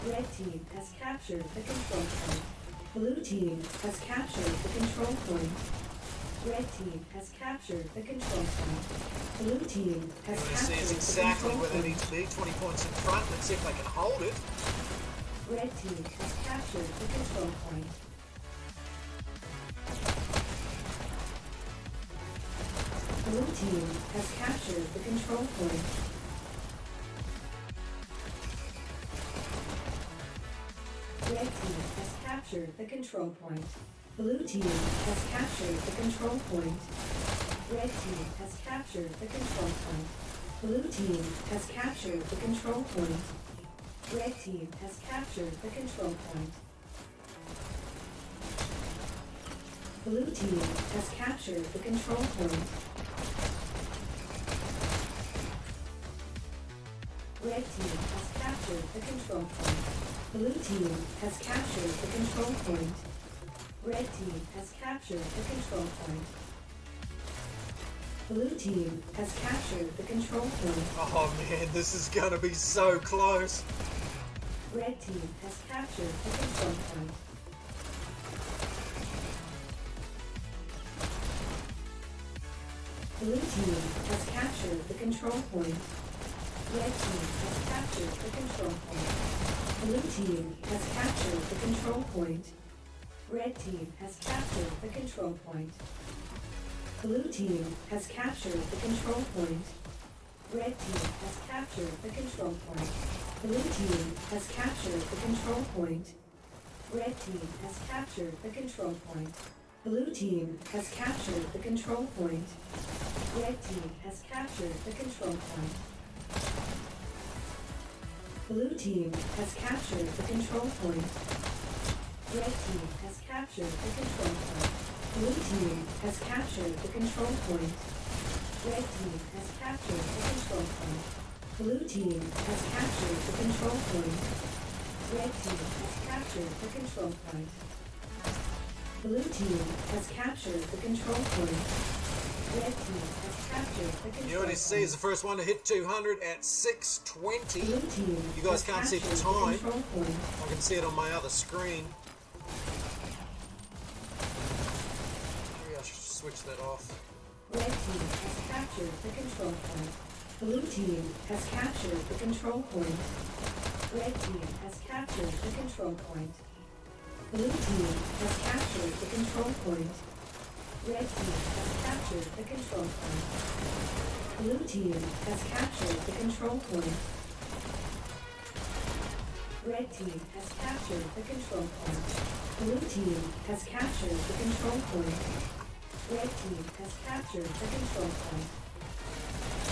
Red team has captured the control point. Blue team has captured the control point. Red team has captured the control point. Blue team has UNSC captured is the exactly control where they need point. to be. 20 points in front. Let's see if they can hold it. Red team has captured the control point. Blue team has captured the control point. Red team has captured the control point. Blue team has captured the control point. Red team has captured the control point. Blue team has captured the control point. Red team has captured the control point. Blue team has captured the control point. Red team has captured the control point. Blue team has captured the control point. Red team has captured the control point. Blue team has captured the control point. Oh man, this is going to be so close. Red team has captured the control point. Blue team has captured the control point. Red team has captured the control point. Blue team has captured the control point. Red team has captured the control point. Blue team has captured the control point. Red team has captured the control point. Blue team has captured the control point. Red team has captured the control point. Blue team has captured the control point. Red team has captured the control point. Blue team has captured the control point. Red team has captured the control point. Blue team has captured the control point. Red team has captured the control point. Blue team has captured the control point. Red team has captured the control point. Blue team has captured the control point. Red team has captured the control UNSC point. is the first one to hit 200 at 6:20. Blue team You guys has can't see the captured time. control point. I can see it on my other screen. Maybe I should switch that off. Red team has captured the control point. Blue team has captured the control point. Red team has captured the control point. Blue team has captured the control point. Red team has captured the control point. Blue team has captured the control point. Red team has captured the control point. Blue team has captured the control point. Red team has captured the control point.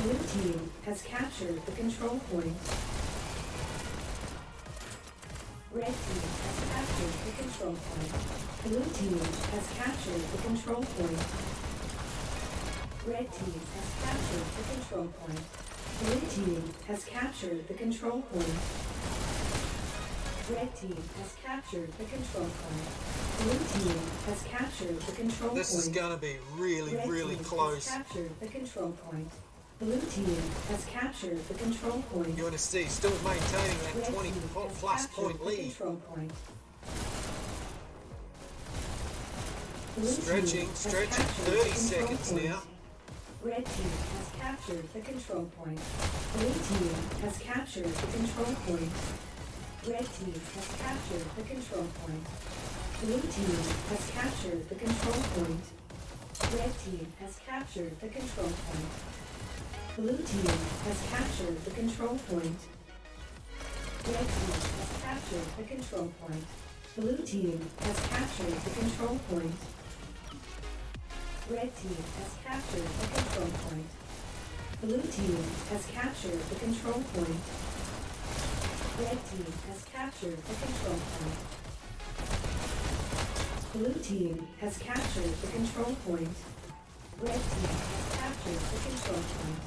Blue team has captured the control point. Red team has captured the control point. Blue team has captured the control point. Red team has captured the control point. Blue team has captured the control point. Red team has captured the control point. Blue team has captured the control point. This is going to be really, Red really team close. has captured the control point. Blue team has captured the control point. UNSC still maintaining that Red 20 team has plus captured point the lead. control point. Blue Stretching, team has stretching, captured 30 the control seconds point. now. Red team has captured the control point. Blue team has captured the control point. Red team has captured the control point. Blue team has captured the control point. Red team has captured the control point. Blue team has captured the control point. Red team has captured the control point. Blue team has captured the control point. Red team has captured the control point. Blue team has captured the control point. Red team has captured the control point. Blue team has captured the control point. Red team has captured the control point.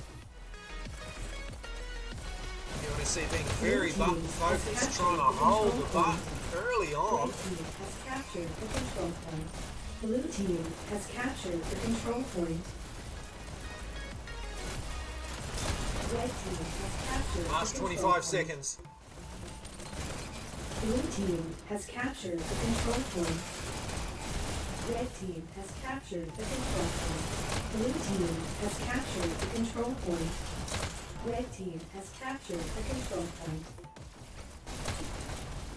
UNSC being very button focused, trying to hold the button early on. Red team has captured the control point. Blue team has captured the control point. Red team has captured Last the control 25 point. seconds. Blue team has captured the control point. Red team has captured the control point. Blue team has captured the control point. Red team has captured the control point.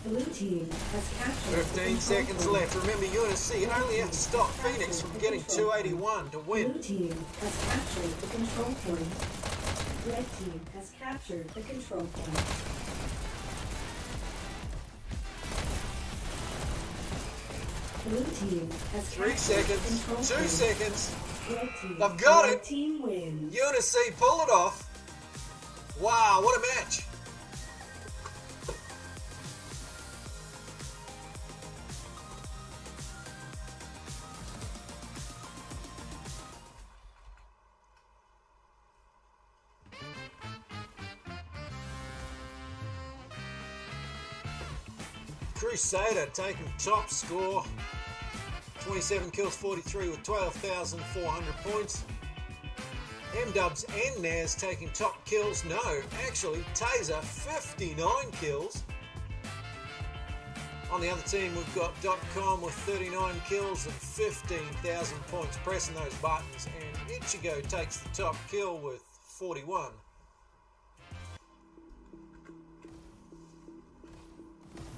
Blue team has captured 15 the seconds control point. left. Remember, UNSC only have to stop Phoenix from getting 281 to win. Blue team has captured the control point. Red team has captured the control point. Blue team has 3 captured the seconds. control 2 point. seconds. Red team. I've got Red it. team wins. UNSC pull it off. Wow, what a match. Crusader taking top score. 27 kills, 43 with 12,400 points. M-Dubs and Naz taking top kills. No, actually, Taser, 59 kills. On the other team, we've got .com with 39 kills and 15,000 points pressing those buttons. And Ichigo takes the top kill with 41.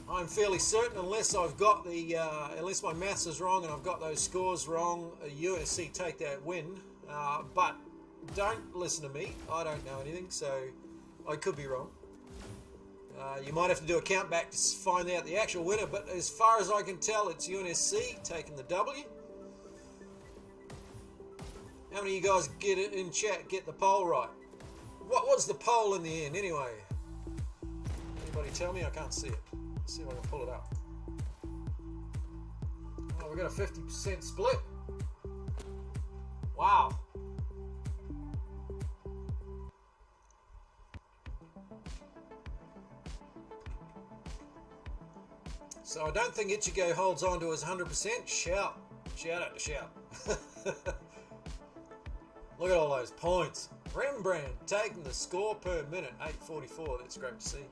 I'm fairly certain, unless I've got the, unless my maths is wrong and I've got those scores wrong, UNSC take that win. But don't listen to me. I don't know anything, so I could be wrong. You might have to do a count back to find out the actual winner, but as far as I can tell, it's UNSC taking the W. How many of you guys get it in chat, get the poll right? What was the poll in the end, anyway? Anybody tell me? I can't see it. Let's see if I can pull it up. Oh, we got a 50% split. Wow. So I don't think Ichigo holds on to his 100%. Shout. Shout out to Shout. Look at all those points. Rembrandt taking the score per minute, 844. That's great to see.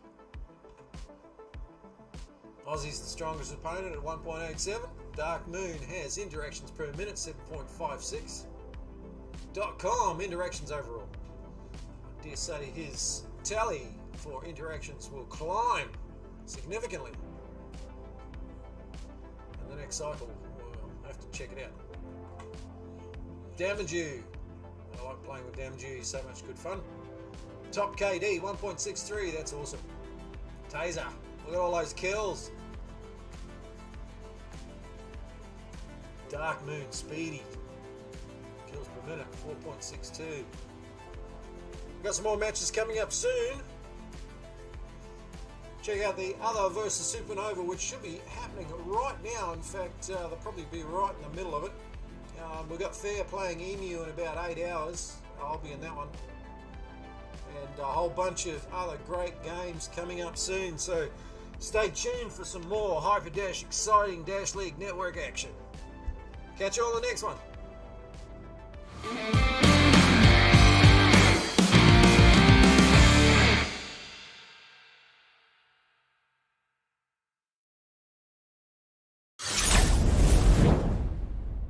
Aussie's the strongest opponent at 1.87. Dark Moon has interactions per minute, 7.56. .com interactions overall. I dare say his tally for interactions will climb significantly in the next cycle. We'll have to check it out. Damage You. I like playing with Damage You, so much good fun. Top KD 1.63, that's awesome. Taser, look at all those kills. Dark Moon Speedy, kills per minute 4.62. We've got some more matches coming up soon. Check out the other versus Supernova, which should be happening right now. In fact, they'll probably be right in the middle of it. We've got Fair playing Emu in about 8 hours. I'll be in that one. And a whole bunch of other great games coming up soon. So stay tuned for some more Hyperdash exciting Dash League Network action. Catch you on the next one.